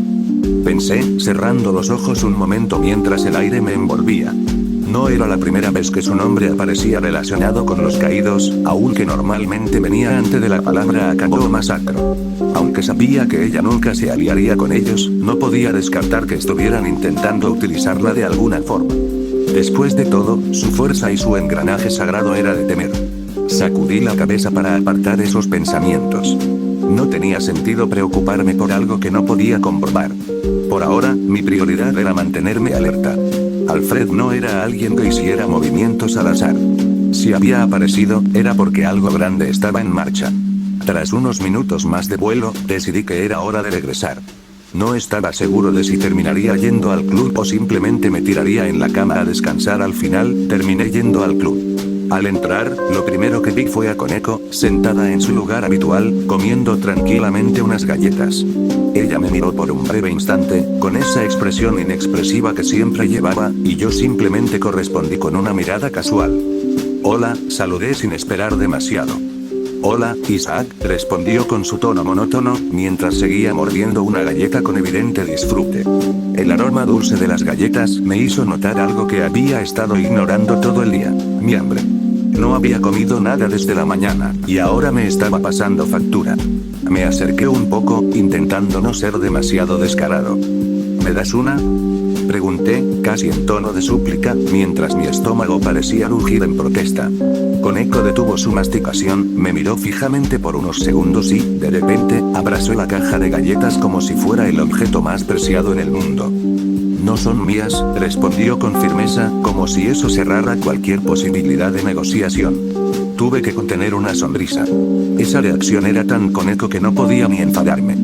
Pensé, cerrando los ojos un momento mientras el aire me envolvía. No era la primera vez que su nombre aparecía relacionado con los caídos, aunque normalmente venía antes de la palabra acabó o masacro. Aunque sabía que ella nunca se aliaría con ellos, no podía descartar que estuvieran intentando utilizarla de alguna forma. Después de todo, su fuerza y su engranaje sagrado era de temer. Sacudí la cabeza para apartar esos pensamientos. No tenía sentido preocuparme por algo que no podía comprobar. Por ahora, mi prioridad era mantenerme alerta. Alfred no era alguien que hiciera movimientos al azar. Si había aparecido, era porque algo grande estaba en marcha. Tras unos minutos más de vuelo, decidí que era hora de regresar. No estaba seguro de si terminaría yendo al club o simplemente me tiraría en la cama a descansar. Al final, terminé yendo al club. Al entrar, lo primero que vi fue a Koneko, sentada en su lugar habitual, comiendo tranquilamente unas galletas. Ella me miró por un breve instante, con esa expresión inexpresiva que siempre llevaba, y yo simplemente correspondí con una mirada casual. Hola, saludé sin esperar demasiado. Hola, Isaac, respondió con su tono monótono, mientras seguía mordiendo una galleta con evidente disfrute. El aroma dulce de las galletas me hizo notar algo que había estado ignorando todo el día: mi hambre. No había comido nada desde la mañana, y ahora me estaba pasando factura. Me acerqué un poco, intentando no ser demasiado descarado. ¿Me das una?, pregunté, casi en tono de súplica, mientras mi estómago parecía rugir en protesta. Koneko detuvo su masticación, me miró fijamente por unos segundos y, de repente, abrazó la caja de galletas como si fuera el objeto más preciado en el mundo. No son mías, respondió con firmeza, como si eso cerrara cualquier posibilidad de negociación. Tuve que contener una sonrisa. Esa reacción era tan Koneko que no podía ni enfadarme.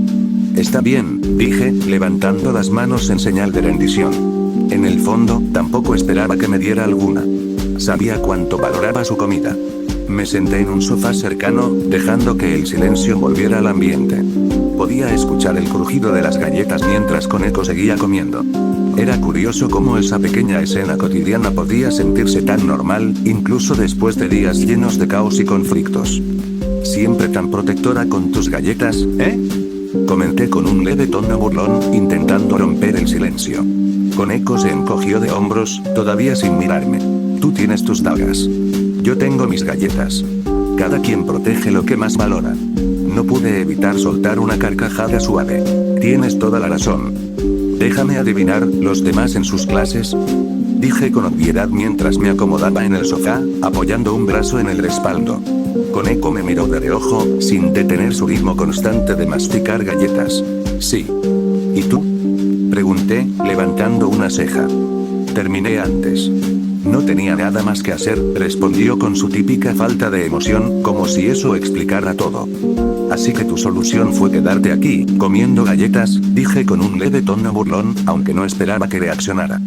Está bien, dije, levantando las manos en señal de rendición. En el fondo, tampoco esperaba que me diera alguna. Sabía cuánto valoraba su comida. Me senté en un sofá cercano, dejando que el silencio envolviera al ambiente. Podía escuchar el crujido de las galletas mientras Koneko seguía comiendo. Era curioso cómo esa pequeña escena cotidiana podía sentirse tan normal, incluso después de días llenos de caos y conflictos. Siempre tan protectora con tus galletas, ¿eh? Comenté con un leve tono burlón, intentando romper el silencio. Koneko se encogió de hombros, todavía sin mirarme. Tú tienes tus dagas. Yo tengo mis galletas. Cada quien protege lo que más valora. No pude evitar soltar una carcajada suave. Tienes toda la razón. Déjame adivinar, ¿los demás en sus clases?, dije con obviedad mientras me acomodaba en el sofá, apoyando un brazo en el respaldo. Koneko me miró de reojo, sin detener su ritmo constante de masticar galletas. Sí. ¿Y tú?, pregunté, levantando una ceja. Terminé antes. No tenía nada más que hacer, respondió con su típica falta de emoción, como si eso explicara todo. Así que tu solución fue quedarte aquí, comiendo galletas, dije con un leve tono burlón, aunque no esperaba que reaccionara.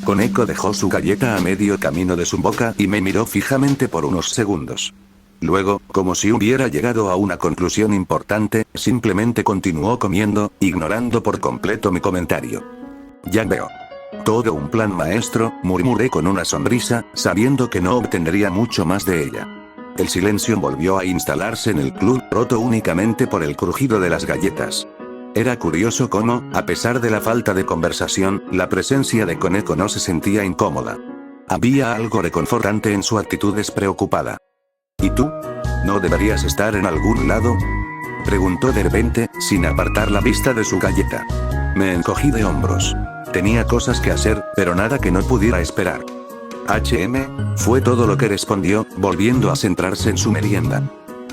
Koneko dejó su galleta a medio camino de su boca y me miró fijamente por unos segundos. Luego, como si hubiera llegado a una conclusión importante, simplemente continuó comiendo, ignorando por completo mi comentario. Ya veo. Todo un plan maestro, murmuré con una sonrisa, sabiendo que no obtendría mucho más de ella. El silencio volvió a instalarse en el club, roto únicamente por el crujido de las galletas. Era curioso cómo, a pesar de la falta de conversación, la presencia de Koneko no se sentía incómoda. Había algo reconfortante en su actitud despreocupada. ¿Y tú? ¿No deberías estar en algún lado?, preguntó de repente, sin apartar la vista de su galleta. Me encogí de hombros. Tenía cosas que hacer, pero nada que no pudiera esperar. Fue todo lo que respondió, volviendo a centrarse en su merienda.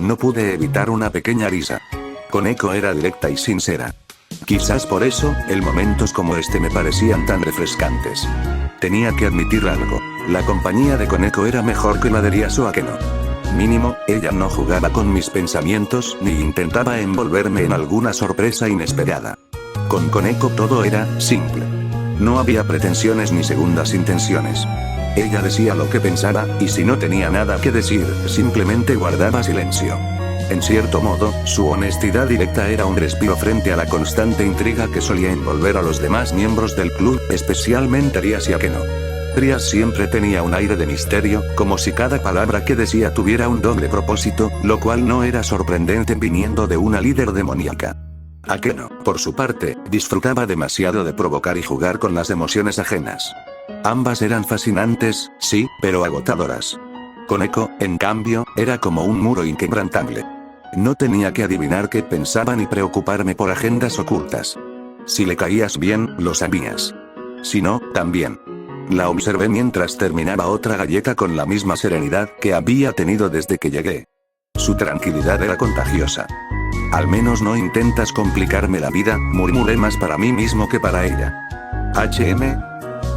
No pude evitar una pequeña risa. Koneko era directa y sincera. Quizás por eso, momentos como este me parecían tan refrescantes. Tenía que admitir algo. La compañía de Koneko era mejor que la de Ryuzo Akeno. Mínimo, ella no jugaba con mis pensamientos ni intentaba envolverme en alguna sorpresa inesperada. Con Koneko todo era simple. No había pretensiones ni segundas intenciones. Ella decía lo que pensaba, y si no tenía nada que decir, simplemente guardaba silencio. En cierto modo, su honestidad directa era un respiro frente a la constante intriga que solía envolver a los demás miembros del club, especialmente a Rias y Akeno. Rias siempre tenía un aire de misterio, como si cada palabra que decía tuviera un doble propósito, lo cual no era sorprendente viniendo de una líder demoníaca. Akeno, por su parte, disfrutaba demasiado de provocar y jugar con las emociones ajenas. Ambas eran fascinantes, sí, pero agotadoras. Koneko, en cambio, era como un muro inquebrantable. No tenía que adivinar qué pensaba ni preocuparme por agendas ocultas. Si le caías bien, lo sabías. Si no, también. La observé mientras terminaba otra galleta con la misma serenidad que había tenido desde que llegué. Su tranquilidad era contagiosa. Al menos no intentas complicarme la vida, murmuré más para mí mismo que para ella.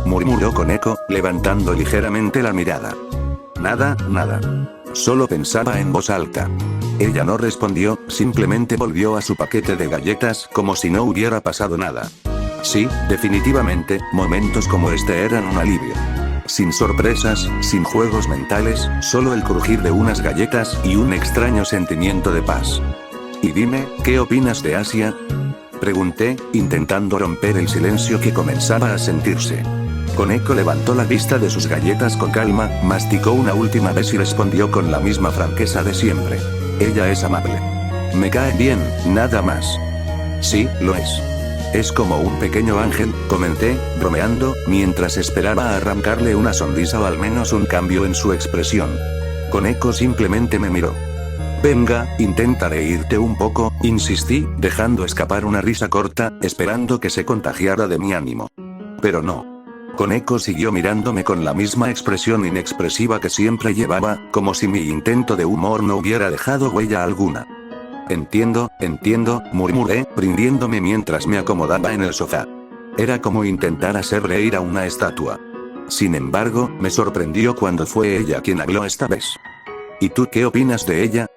Murmuró Koneko, levantando ligeramente la mirada. Nada. Solo pensaba en voz alta. Ella no respondió, simplemente volvió a su paquete de galletas como si no hubiera pasado nada. Sí, definitivamente, momentos como este eran un alivio. Sin sorpresas, sin juegos mentales, solo el crujir de unas galletas y un extraño sentimiento de paz. Y dime, ¿qué opinas de Asia? Pregunté, intentando romper el silencio que comenzaba a sentirse. Koneko levantó la vista de sus galletas con calma, masticó una última vez y respondió con la misma franqueza de siempre. Ella es amable. Me cae bien, nada más. Sí, lo es. Es como un pequeño ángel, comenté, bromeando, mientras esperaba arrancarle una sonrisa o al menos un cambio en su expresión. Koneko simplemente me miró. Venga, intenta reírte un poco, insistí, dejando escapar una risa corta, esperando que se contagiara de mi ánimo. Pero no. Koneko siguió mirándome con la misma expresión inexpresiva que siempre llevaba, como si mi intento de humor no hubiera dejado huella alguna. Entiendo, murmuré, rindiéndome mientras me acomodaba en el sofá. Era como intentar hacer reír a una estatua. Sin embargo, me sorprendió cuando fue ella quien habló esta vez. ¿Y tú qué opinas de ella?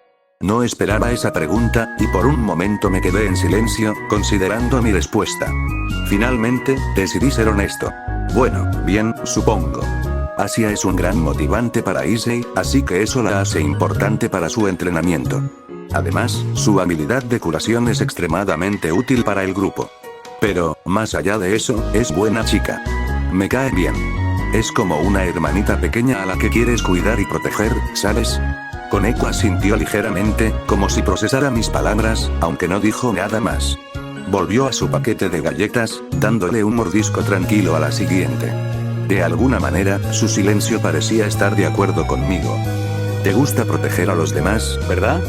No esperaba esa pregunta, y por un momento me quedé en silencio, considerando mi respuesta. Finalmente, decidí ser honesto. Bueno, bien, supongo. Asia es un gran motivante para Issei, así que eso la hace importante para su entrenamiento. Además, su habilidad de curación es extremadamente útil para el grupo. Pero, más allá de eso, es buena chica. Me cae bien. Es como una hermanita pequeña a la que quieres cuidar y proteger, ¿sabes? Koneko asintió ligeramente, como si procesara mis palabras, aunque no dijo nada más. Volvió a su paquete de galletas, dándole un mordisco tranquilo a la siguiente. De alguna manera, su silencio parecía estar de acuerdo conmigo. ¿Te gusta proteger a los demás, verdad?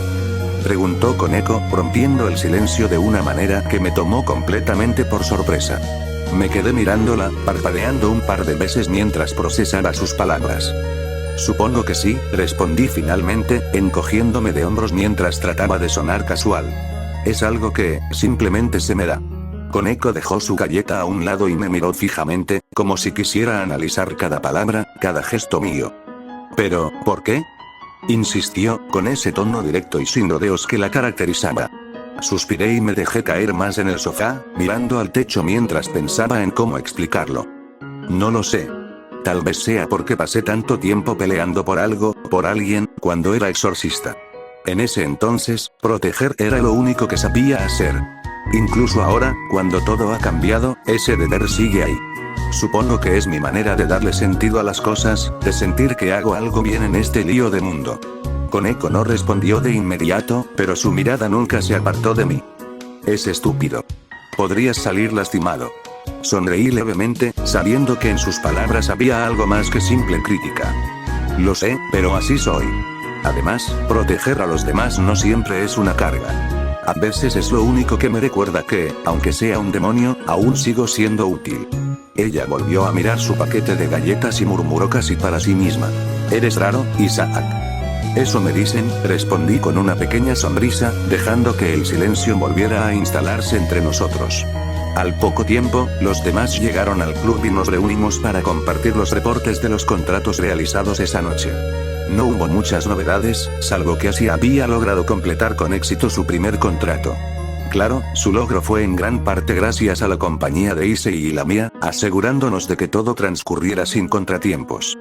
Preguntó Koneko, rompiendo el silencio de una manera que me tomó completamente por sorpresa. Me quedé mirándola, parpadeando un par de veces mientras procesaba sus palabras. Supongo que sí, respondí finalmente, encogiéndome de hombros mientras trataba de sonar casual. Es algo que, simplemente se me da. Koneko dejó su galleta a un lado y me miró fijamente, como si quisiera analizar cada palabra, cada gesto mío. Pero, ¿por qué? Insistió, con ese tono directo y sin rodeos que la caracterizaba. Suspiré y me dejé caer más en el sofá, mirando al techo mientras pensaba en cómo explicarlo. No lo sé. Tal vez sea porque pasé tanto tiempo peleando por algo, por alguien, cuando era exorcista. En ese entonces, proteger era lo único que sabía hacer. Incluso ahora, cuando todo ha cambiado, ese deber sigue ahí. Supongo que es mi manera de darle sentido a las cosas, de sentir que hago algo bien en este lío de mundo. Koneko no respondió de inmediato, pero su mirada nunca se apartó de mí. Es estúpido. Podrías salir lastimado. Sonreí levemente, sabiendo que en sus palabras había algo más que simple crítica. Lo sé, pero así soy. Además, proteger a los demás no siempre es una carga. A veces es lo único que me recuerda que, aunque sea un demonio, aún sigo siendo útil. Ella volvió a mirar su paquete de galletas y murmuró casi para sí misma. Eres raro, Isaac. Eso me dicen, respondí con una pequeña sonrisa, dejando que el silencio volviera a instalarse entre nosotros. Al poco tiempo, los demás llegaron al club y nos reunimos para compartir los reportes de los contratos realizados esa noche. No hubo muchas novedades, salvo que Asia había logrado completar con éxito su primer contrato. Claro, su logro fue en gran parte gracias a la compañía de Issei y la mía, asegurándonos de que todo transcurriera sin contratiempos.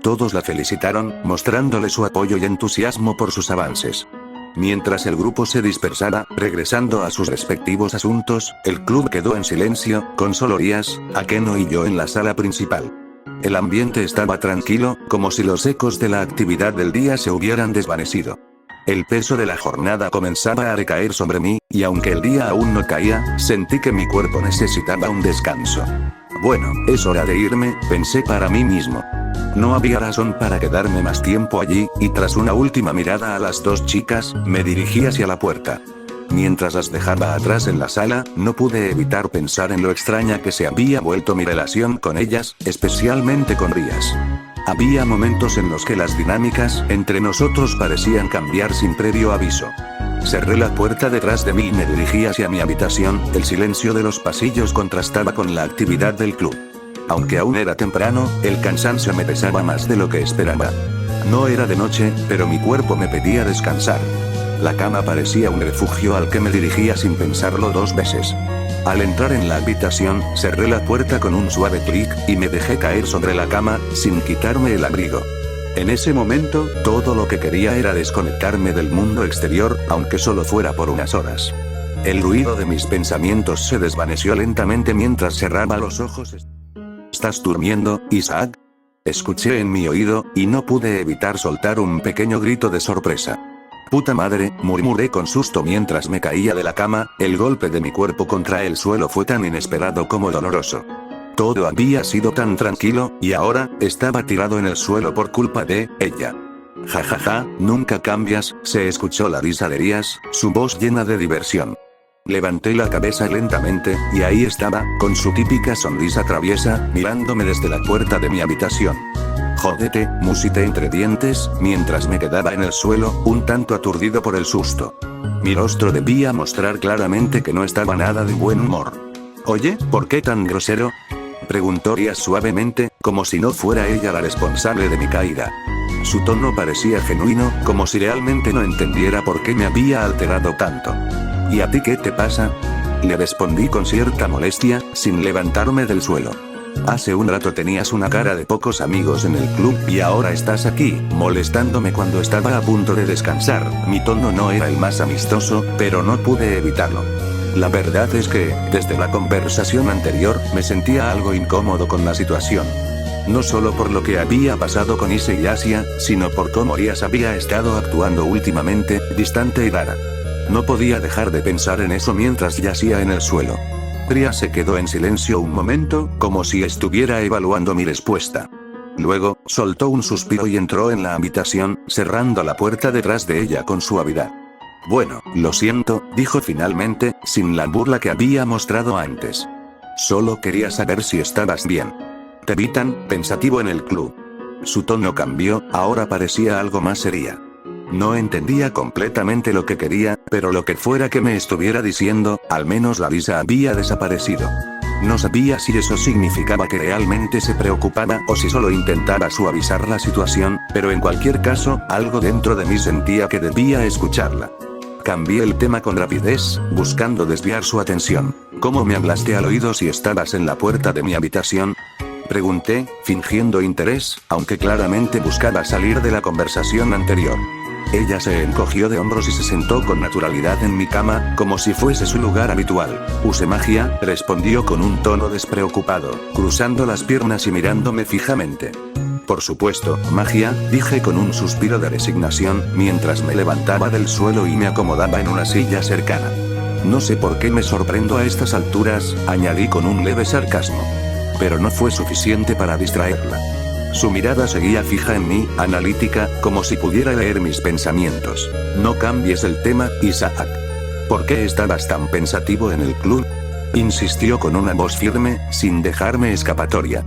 Todos la felicitaron, mostrándole su apoyo y entusiasmo por sus avances. Mientras el grupo se dispersaba, regresando a sus respectivos asuntos, el club quedó en silencio, con solo Rías, Akeno y yo en la sala principal. El ambiente estaba tranquilo, como si los ecos de la actividad del día se hubieran desvanecido. El peso de la jornada comenzaba a recaer sobre mí, y aunque el día aún no caía, sentí que mi cuerpo necesitaba un descanso. Bueno, es hora de irme, pensé para mí mismo. No había razón para quedarme más tiempo allí, y tras una última mirada a las dos chicas, me dirigí hacia la puerta. Mientras las dejaba atrás en la sala, no pude evitar pensar en lo extraña que se había vuelto mi relación con ellas, especialmente con Rías. Había momentos en los que las dinámicas entre nosotros parecían cambiar sin previo aviso. Cerré la puerta detrás de mí y me dirigí hacia mi habitación. El silencio de los pasillos contrastaba con la actividad del club. Aunque aún era temprano, el cansancio me pesaba más de lo que esperaba. No era de noche, pero mi cuerpo me pedía descansar. La cama parecía un refugio al que me dirigía sin pensarlo dos veces. Al entrar en la habitación, cerré la puerta con un suave clic, y me dejé caer sobre la cama, sin quitarme el abrigo. En ese momento, todo lo que quería era desconectarme del mundo exterior, aunque solo fuera por unas horas. El ruido de mis pensamientos se desvaneció lentamente mientras cerraba los ojos. ¿Estás durmiendo, Isaac? Escuché en mi oído, y no pude evitar soltar un pequeño grito de sorpresa. Puta madre, murmuré con susto mientras me caía de la cama. El golpe de mi cuerpo contra el suelo fue tan inesperado como doloroso. Todo había sido tan tranquilo, y ahora, estaba tirado en el suelo por culpa de ella. Jajaja, nunca cambias, se escuchó la risa de Rías, su voz llena de diversión. Levanté la cabeza lentamente, y ahí estaba, con su típica sonrisa traviesa, mirándome desde la puerta de mi habitación. Jódete, musité entre dientes, mientras me quedaba en el suelo, un tanto aturdido por el susto. Mi rostro debía mostrar claramente que no estaba nada de buen humor. Oye, ¿por qué tan grosero? Preguntó Rías suavemente, como si no fuera ella la responsable de mi caída. Su tono parecía genuino, como si realmente no entendiera por qué me había alterado tanto. ¿Y a ti qué te pasa? Le respondí con cierta molestia, sin levantarme del suelo. Hace un rato tenías una cara de pocos amigos en el club, y ahora estás aquí, molestándome cuando estaba a punto de descansar. Mi tono no era el más amistoso, pero no pude evitarlo. La verdad es que, desde la conversación anterior, me sentía algo incómodo con la situación. No solo por lo que había pasado con Ise y Asia, sino por cómo Rías había estado actuando últimamente, distante y rara. No podía dejar de pensar en eso mientras yacía en el suelo. Rías se quedó en silencio un momento, como si estuviera evaluando mi respuesta. Luego, soltó un suspiro y entró en la habitación, cerrando la puerta detrás de ella con suavidad. Bueno, lo siento, dijo finalmente, sin la burla que había mostrado antes. Solo quería saber si estabas bien. Te vi tan pensativo en el club. Su tono cambió, ahora parecía algo más seria. No entendía completamente lo que quería, pero lo que fuera que me estuviera diciendo, al menos la risa había desaparecido. No sabía si eso significaba que realmente se preocupaba o si solo intentaba suavizar la situación, pero en cualquier caso, algo dentro de mí sentía que debía escucharla. Cambié el tema con rapidez, buscando desviar su atención. ¿Cómo me hablaste al oído si estabas en la puerta de mi habitación? Pregunté, fingiendo interés, aunque claramente buscaba salir de la conversación anterior. Ella se encogió de hombros y se sentó con naturalidad en mi cama, como si fuese su lugar habitual. Usé magia, respondió con un tono despreocupado, cruzando las piernas y mirándome fijamente. Por supuesto, magia, dije con un suspiro de resignación, mientras me levantaba del suelo y me acomodaba en una silla cercana. No sé por qué me sorprendo a estas alturas, añadí con un leve sarcasmo. Pero no fue suficiente para distraerla. Su mirada seguía fija en mí, analítica, como si pudiera leer mis pensamientos. No cambies el tema, Isaac. ¿Por qué estabas tan pensativo en el club? Insistió con una voz firme, sin dejarme escapatoria.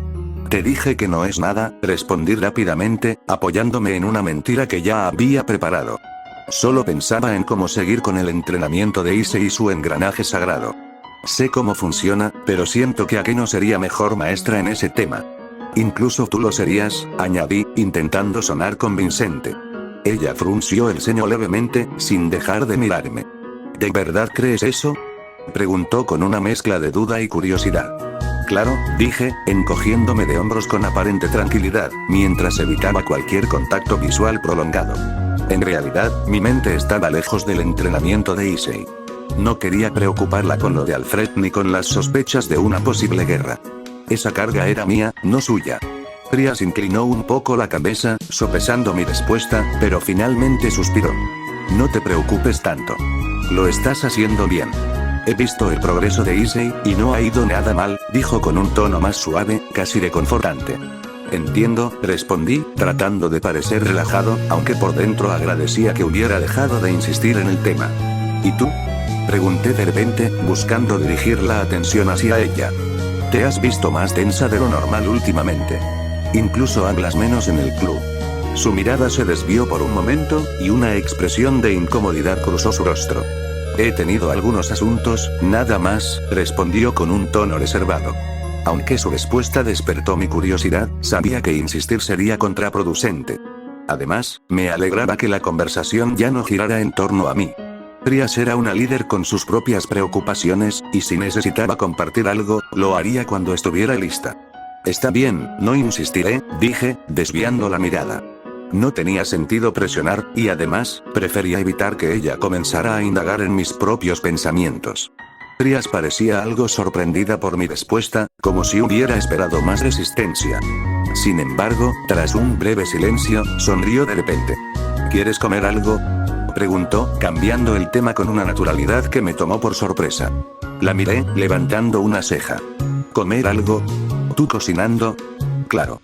Te dije que no es nada, respondí rápidamente, apoyándome en una mentira que ya había preparado. Solo pensaba en cómo seguir con el entrenamiento de Ise y su engranaje sagrado. Sé cómo funciona, pero siento que Akeno sería mejor maestra en ese tema. Incluso tú lo serías, añadí, intentando sonar convincente. Ella frunció el ceño levemente, sin dejar de mirarme. ¿De verdad crees eso? Preguntó con una mezcla de duda y curiosidad. Claro, dije, encogiéndome de hombros con aparente tranquilidad, mientras evitaba cualquier contacto visual prolongado. En realidad, mi mente estaba lejos del entrenamiento de Issei. No quería preocuparla con lo de Alfred ni con las sospechas de una posible guerra. Esa carga era mía, no suya. Trias inclinó un poco la cabeza, sopesando mi respuesta, pero finalmente suspiró. No te preocupes tanto. Lo estás haciendo bien. He visto el progreso de Issei, y no ha ido nada mal, dijo con un tono más suave, casi reconfortante. Entiendo, respondí, tratando de parecer relajado, aunque por dentro agradecía que hubiera dejado de insistir en el tema. ¿Y tú? Pregunté de repente, buscando dirigir la atención hacia ella. Te has visto más tensa de lo normal últimamente. Incluso hablas menos en el club. Su mirada se desvió por un momento, y una expresión de incomodidad cruzó su rostro. He tenido algunos asuntos, nada más, respondió con un tono reservado. Aunque su respuesta despertó mi curiosidad, sabía que insistir sería contraproducente. Además, me alegraba que la conversación ya no girara en torno a mí. Trias era una líder con sus propias preocupaciones, y si necesitaba compartir algo, lo haría cuando estuviera lista. Está bien, no insistiré, dije, desviando la mirada. No tenía sentido presionar, y además, prefería evitar que ella comenzara a indagar en mis propios pensamientos. Trias parecía algo sorprendida por mi respuesta, como si hubiera esperado más resistencia. Sin embargo, tras un breve silencio, sonrió de repente. ¿Quieres comer algo?, preguntó, cambiando el tema con una naturalidad que me tomó por sorpresa. La miré, levantando una ceja. ¿Comer algo? ¿Tú cocinando? Claro.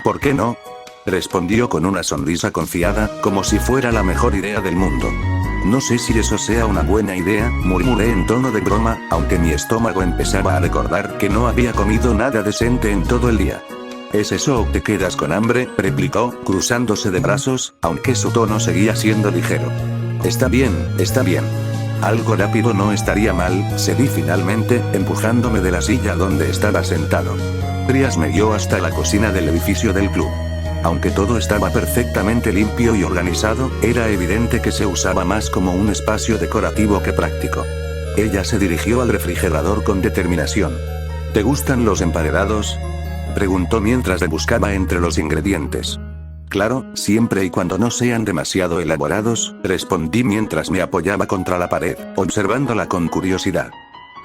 ¿Por qué no?, respondió con una sonrisa confiada, como si fuera la mejor idea del mundo. No sé si eso sea una buena idea, murmuré en tono de broma, aunque mi estómago empezaba a recordar que no había comido nada decente en todo el día. ¿Es eso o te quedas con hambre?, replicó, cruzándose de brazos, aunque su tono seguía siendo ligero. Está bien, está bien. Algo rápido no estaría mal, cedí finalmente, empujándome de la silla donde estaba sentado. Trias me guió hasta la cocina del edificio del club. Aunque todo estaba perfectamente limpio y organizado, era evidente que se usaba más como un espacio decorativo que práctico. Ella se dirigió al refrigerador con determinación. ¿Te gustan los emparedados?, preguntó mientras buscaba entre los ingredientes. Claro, siempre y cuando no sean demasiado elaborados, respondí mientras me apoyaba contra la pared, observándola con curiosidad.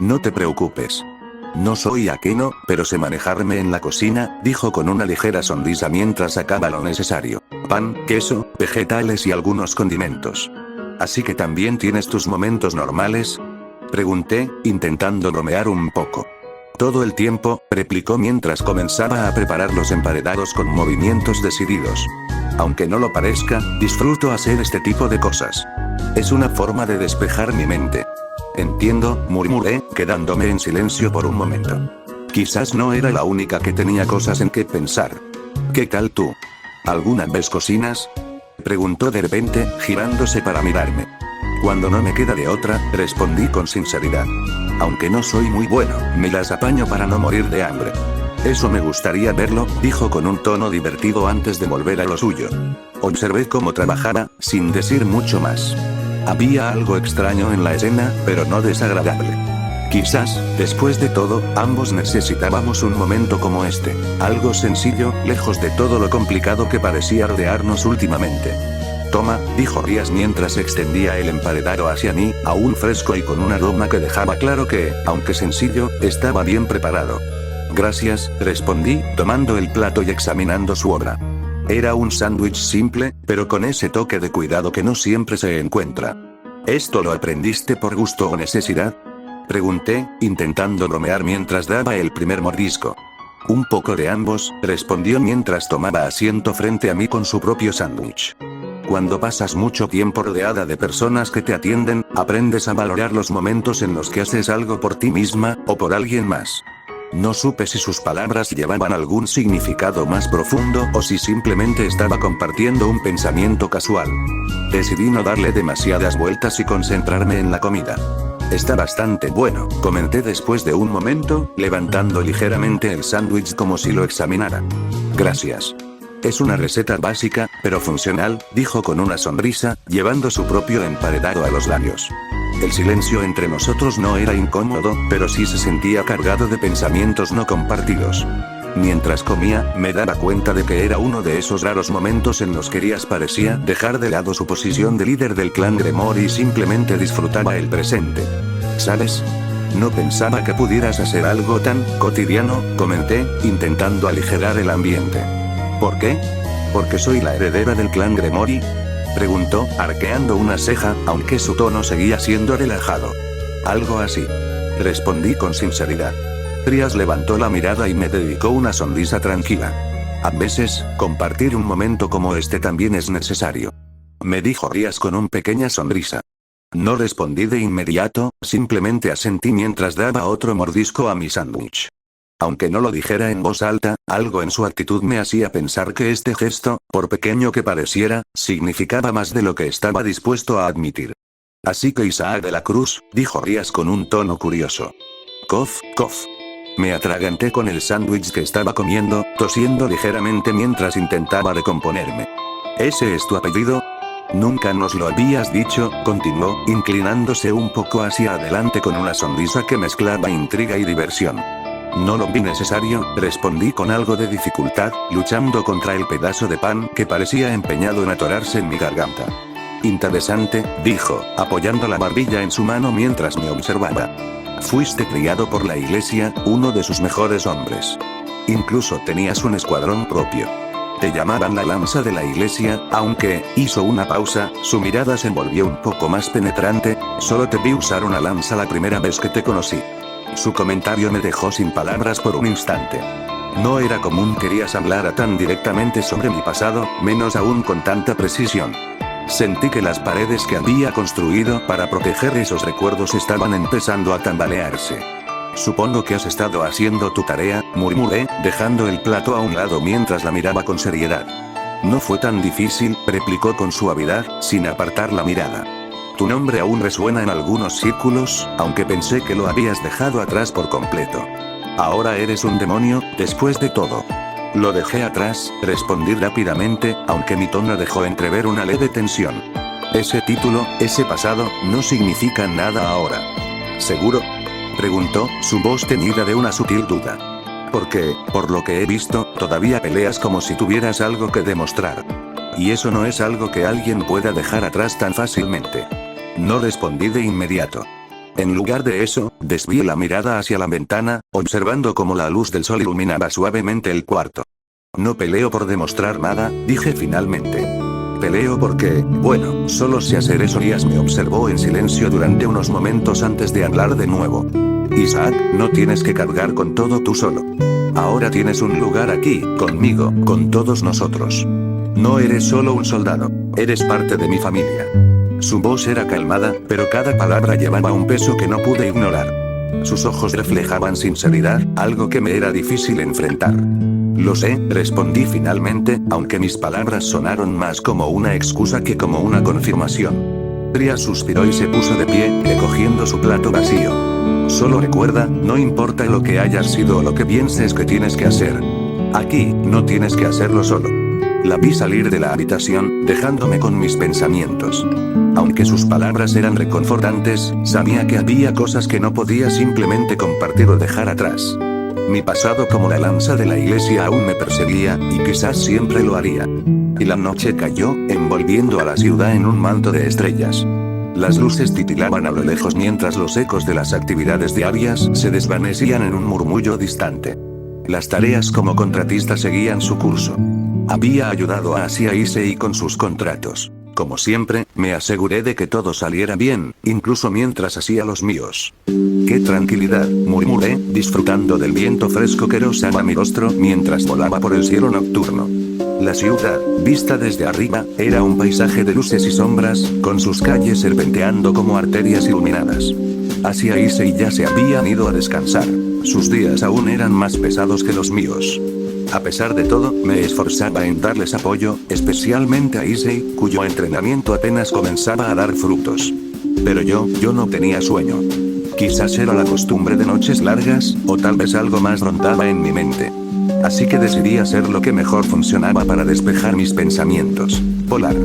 No te preocupes. No soy aqueno, pero sé manejarme en la cocina, dijo con una ligera sonrisa mientras sacaba lo necesario. Pan, queso, vegetales y algunos condimentos. ¿Así que también tienes tus momentos normales?, pregunté, intentando bromear un poco. Todo el tiempo, replicó mientras comenzaba a preparar los emparedados con movimientos decididos. Aunque no lo parezca, disfruto hacer este tipo de cosas. Es una forma de despejar mi mente. Entiendo, murmuré, quedándome en silencio por un momento. Quizás no era la única que tenía cosas en que pensar. ¿Qué tal tú? ¿Alguna vez cocinas?, preguntó de repente, girándose para mirarme. Cuando no me queda de otra, respondí con sinceridad. Aunque no soy muy bueno, me las apaño para no morir de hambre. Eso me gustaría verlo, dijo con un tono divertido antes de volver a lo suyo. Observé cómo trabajaba, sin decir mucho más. Había algo extraño en la escena, pero no desagradable. Quizás, después de todo, ambos necesitábamos un momento como este. Algo sencillo, lejos de todo lo complicado que parecía rodearnos últimamente. Toma, dijo Trias mientras extendía el emparedado hacia mí, aún fresco y con un aroma que dejaba claro que, aunque sencillo, estaba bien preparado. Gracias, respondí, tomando el plato y examinando su obra. Era un sándwich simple, pero con ese toque de cuidado que no siempre se encuentra. ¿Esto lo aprendiste por gusto o necesidad?, pregunté, intentando bromear mientras daba el primer mordisco. Un poco de ambos, respondió mientras tomaba asiento frente a mí con su propio sándwich. Cuando pasas mucho tiempo rodeada de personas que te atienden, aprendes a valorar los momentos en los que haces algo por ti misma, o por alguien más. No supe si sus palabras llevaban algún significado más profundo o si simplemente estaba compartiendo un pensamiento casual. Decidí no darle demasiadas vueltas y concentrarme en la comida. Está bastante bueno, comenté después de un momento, levantando ligeramente el sándwich como si lo examinara. Gracias. Es una receta básica, pero funcional, dijo con una sonrisa, llevando su propio emparedado a los labios. El silencio entre nosotros no era incómodo, pero sí se sentía cargado de pensamientos no compartidos. Mientras comía, me daba cuenta de que era uno de esos raros momentos en los que Rías parecía dejar de lado su posición de líder del clan Gremor y simplemente disfrutaba el presente. ¿Sabes? No pensaba que pudieras hacer algo tan cotidiano, comenté, intentando aligerar el ambiente. ¿Por qué? ¿Porque soy la heredera del clan Gremori? Preguntó, arqueando una ceja, aunque su tono seguía siendo relajado. Algo así. Respondí con sinceridad. Rías levantó la mirada y me dedicó una sonrisa tranquila. A veces, compartir un momento como este también es necesario. Me dijo Rías con una pequeña sonrisa. No respondí de inmediato, simplemente asentí mientras daba otro mordisco a mi sándwich. Aunque no lo dijera en voz alta, algo en su actitud me hacía pensar que este gesto, por pequeño que pareciera, significaba más de lo que estaba dispuesto a admitir. Así que Isaac de la Cruz, dijo Rías con un tono curioso. Cof, cof. Me atraganté con el sándwich que estaba comiendo, tosiendo ligeramente mientras intentaba recomponerme. ¿Ese es tu apellido? Nunca nos lo habías dicho, continuó, inclinándose un poco hacia adelante con una sonrisa que mezclaba intriga y diversión. No lo vi necesario, respondí con algo de dificultad, luchando contra el pedazo de pan que parecía empeñado en atorarse en mi garganta. Interesante, dijo, apoyando la barbilla en su mano mientras me observaba. Fuiste criado por la iglesia, uno de sus mejores hombres. Incluso tenías un escuadrón propio. Te llamaban la lanza de la iglesia, aunque, hizo una pausa, su mirada se volvió un poco más penetrante, solo te vi usar una lanza la primera vez que te conocí. Su comentario me dejó sin palabras por un instante. No era común que Rías hablara tan directamente sobre mi pasado, menos aún con tanta precisión. Sentí que las paredes que había construido para proteger esos recuerdos estaban empezando a tambalearse. Supongo que has estado haciendo tu tarea, murmuré, dejando el plato a un lado mientras la miraba con seriedad. No fue tan difícil, replicó con suavidad, sin apartar la mirada. Tu nombre aún resuena en algunos círculos, aunque pensé que lo habías dejado atrás por completo. Ahora eres un demonio, después de todo. Lo dejé atrás, respondí rápidamente, aunque mi tono dejó entrever una leve tensión. Ese título, ese pasado, no significa nada ahora. ¿Seguro? Preguntó, su voz teñida de una sutil duda. Porque, por lo que he visto, todavía peleas como si tuvieras algo que demostrar. Y eso no es algo que alguien pueda dejar atrás tan fácilmente. No respondí de inmediato. En lugar de eso, desvié la mirada hacia la ventana, observando cómo la luz del sol iluminaba suavemente el cuarto. No peleo por demostrar nada, dije finalmente. Peleo porque, bueno, solo sé hacer eso. Rías me observó en silencio durante unos momentos antes de hablar de nuevo. Isaac, no tienes que cargar con todo tú solo. Ahora tienes un lugar aquí, conmigo, con todos nosotros. No eres solo un soldado, eres parte de mi familia. Su voz era calmada, pero cada palabra llevaba un peso que no pude ignorar. Sus ojos reflejaban sinceridad, algo que me era difícil enfrentar. Lo sé, respondí finalmente, aunque mis palabras sonaron más como una excusa que como una confirmación. Rías suspiró y se puso de pie, recogiendo su plato vacío. Solo recuerda, no importa lo que hayas sido o lo que pienses que tienes que hacer. Aquí, no tienes que hacerlo solo. La vi salir de la habitación, dejándome con mis pensamientos. Aunque sus palabras eran reconfortantes, sabía que había cosas que no podía simplemente compartir o dejar atrás. Mi pasado como la lanza de la iglesia aún me perseguía, y quizás siempre lo haría. Y la noche cayó, envolviendo a la ciudad en un manto de estrellas. Las luces titilaban a lo lejos mientras los ecos de las actividades diarias se desvanecían en un murmullo distante. Las tareas como contratista seguían su curso. Había ayudado a Asia Issei con sus contratos. Como siempre, me aseguré de que todo saliera bien, incluso mientras hacía los míos. ¡Qué tranquilidad!, murmuré, disfrutando del viento fresco que rozaba mi rostro mientras volaba por el cielo nocturno. La ciudad, vista desde arriba, era un paisaje de luces y sombras, con sus calles serpenteando como arterias iluminadas. Asia Issei ya se habían ido a descansar. Sus días aún eran más pesados que los míos. A pesar de todo, me esforzaba en darles apoyo, especialmente a Issei, cuyo entrenamiento apenas comenzaba a dar frutos. Pero yo no tenía sueño. Quizás era la costumbre de noches largas, o tal vez algo más rondaba en mi mente. Así que decidí hacer lo que mejor funcionaba para despejar mis pensamientos: volar.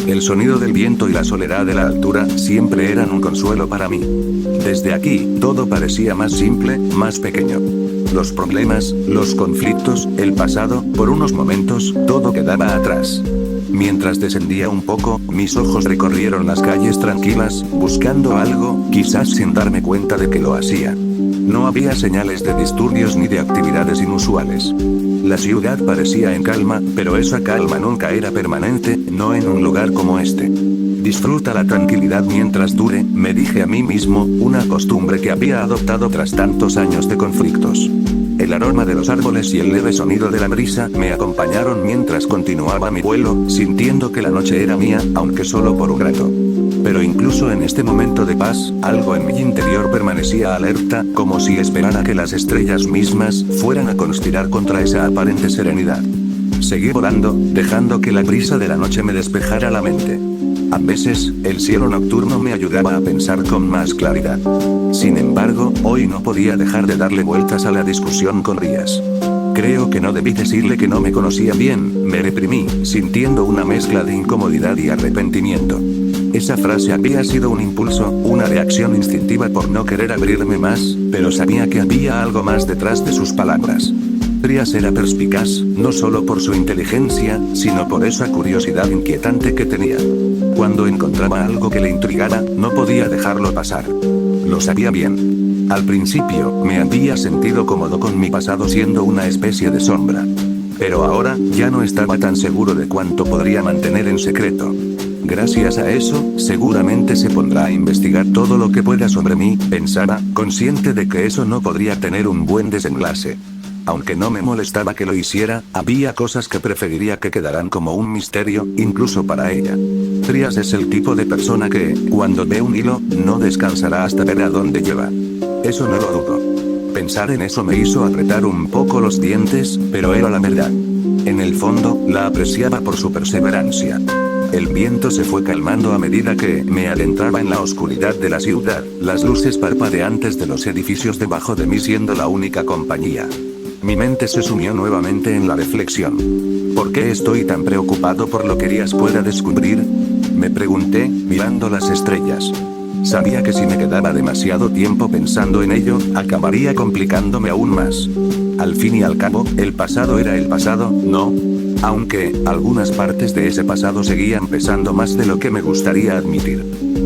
El sonido del viento y la soledad de la altura siempre eran un consuelo para mí. Desde aquí, todo parecía más simple, más pequeño. los problemas, los conflictos, el pasado, por unos momentos, todo quedaba atrás. Mientras descendía un poco, mis ojos recorrieron las calles tranquilas, buscando algo, quizás sin darme cuenta de que lo hacía. No había señales de disturbios ni de actividades inusuales. La ciudad parecía en calma, pero esa calma nunca era permanente, no en un lugar como este. Disfruta la tranquilidad mientras dure, me dije a mí mismo, una costumbre que había adoptado tras tantos años de conflictos. El aroma de los árboles y el leve sonido de la brisa me acompañaron mientras continuaba mi vuelo, sintiendo que la noche era mía, aunque solo por un rato. Pero incluso en este momento de paz, algo en mi interior permanecía alerta, como si esperara que las estrellas mismas fueran a conspirar contra esa aparente serenidad. Seguí volando, dejando que la brisa de la noche me despejara la mente. A veces, el cielo nocturno me ayudaba a pensar con más claridad. Sin embargo, hoy no podía dejar de darle vueltas a la discusión con Rías. Creo que no debí decirle que no me conocía bien, me reprimí, sintiendo una mezcla de incomodidad y arrepentimiento. Esa frase había sido un impulso, una reacción instintiva por no querer abrirme más, pero sabía que había algo más detrás de sus palabras. Rías era perspicaz, no solo por su inteligencia, sino por esa curiosidad inquietante que tenía. Cuando encontraba algo que le intrigara, no podía dejarlo pasar. Lo sabía bien. Al principio, me había sentido cómodo con mi pasado siendo una especie de sombra. Pero ahora, ya no estaba tan seguro de cuánto podría mantener en secreto. Gracias a eso, seguramente se pondrá a investigar todo lo que pueda sobre mí, pensaba, consciente de que eso no podría tener un buen desenlace. Aunque no me molestaba que lo hiciera, había cosas que preferiría que quedaran como un misterio, incluso para ella. Rías es el tipo de persona que, cuando ve un hilo, no descansará hasta ver a dónde lleva. Eso no lo dudo. Pensar en eso me hizo apretar un poco los dientes, pero era la verdad. En el fondo, la apreciaba por su perseverancia. El viento se fue calmando a medida que me adentraba en la oscuridad de la ciudad, las luces parpadeantes de los edificios debajo de mí siendo la única compañía. Mi mente se sumió nuevamente en la reflexión. ¿Por qué estoy tan preocupado por lo que Rías pueda descubrir? Me pregunté, mirando las estrellas. Sabía que si me quedaba demasiado tiempo pensando en ello, acabaría complicándome aún más. Al fin y al cabo, el pasado era el pasado, ¿no? Aunque, algunas partes de ese pasado seguían pesando más de lo que me gustaría admitir.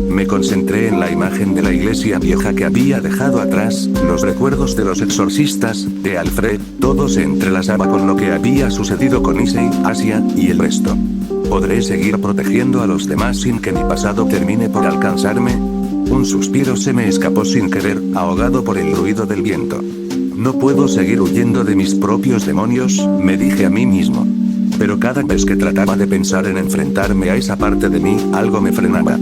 Me concentré en la imagen de la iglesia vieja que había dejado atrás, los recuerdos de los exorcistas, de Alfred, todo se entrelazaba con lo que había sucedido con Issei, Asia, y el resto. ¿Podré seguir protegiendo a los demás sin que mi pasado termine por alcanzarme? Un suspiro se me escapó sin querer, ahogado por el ruido del viento. No puedo seguir huyendo de mis propios demonios, me dije a mí mismo. Pero cada vez que trataba de pensar en enfrentarme a esa parte de mí, algo me frenaba.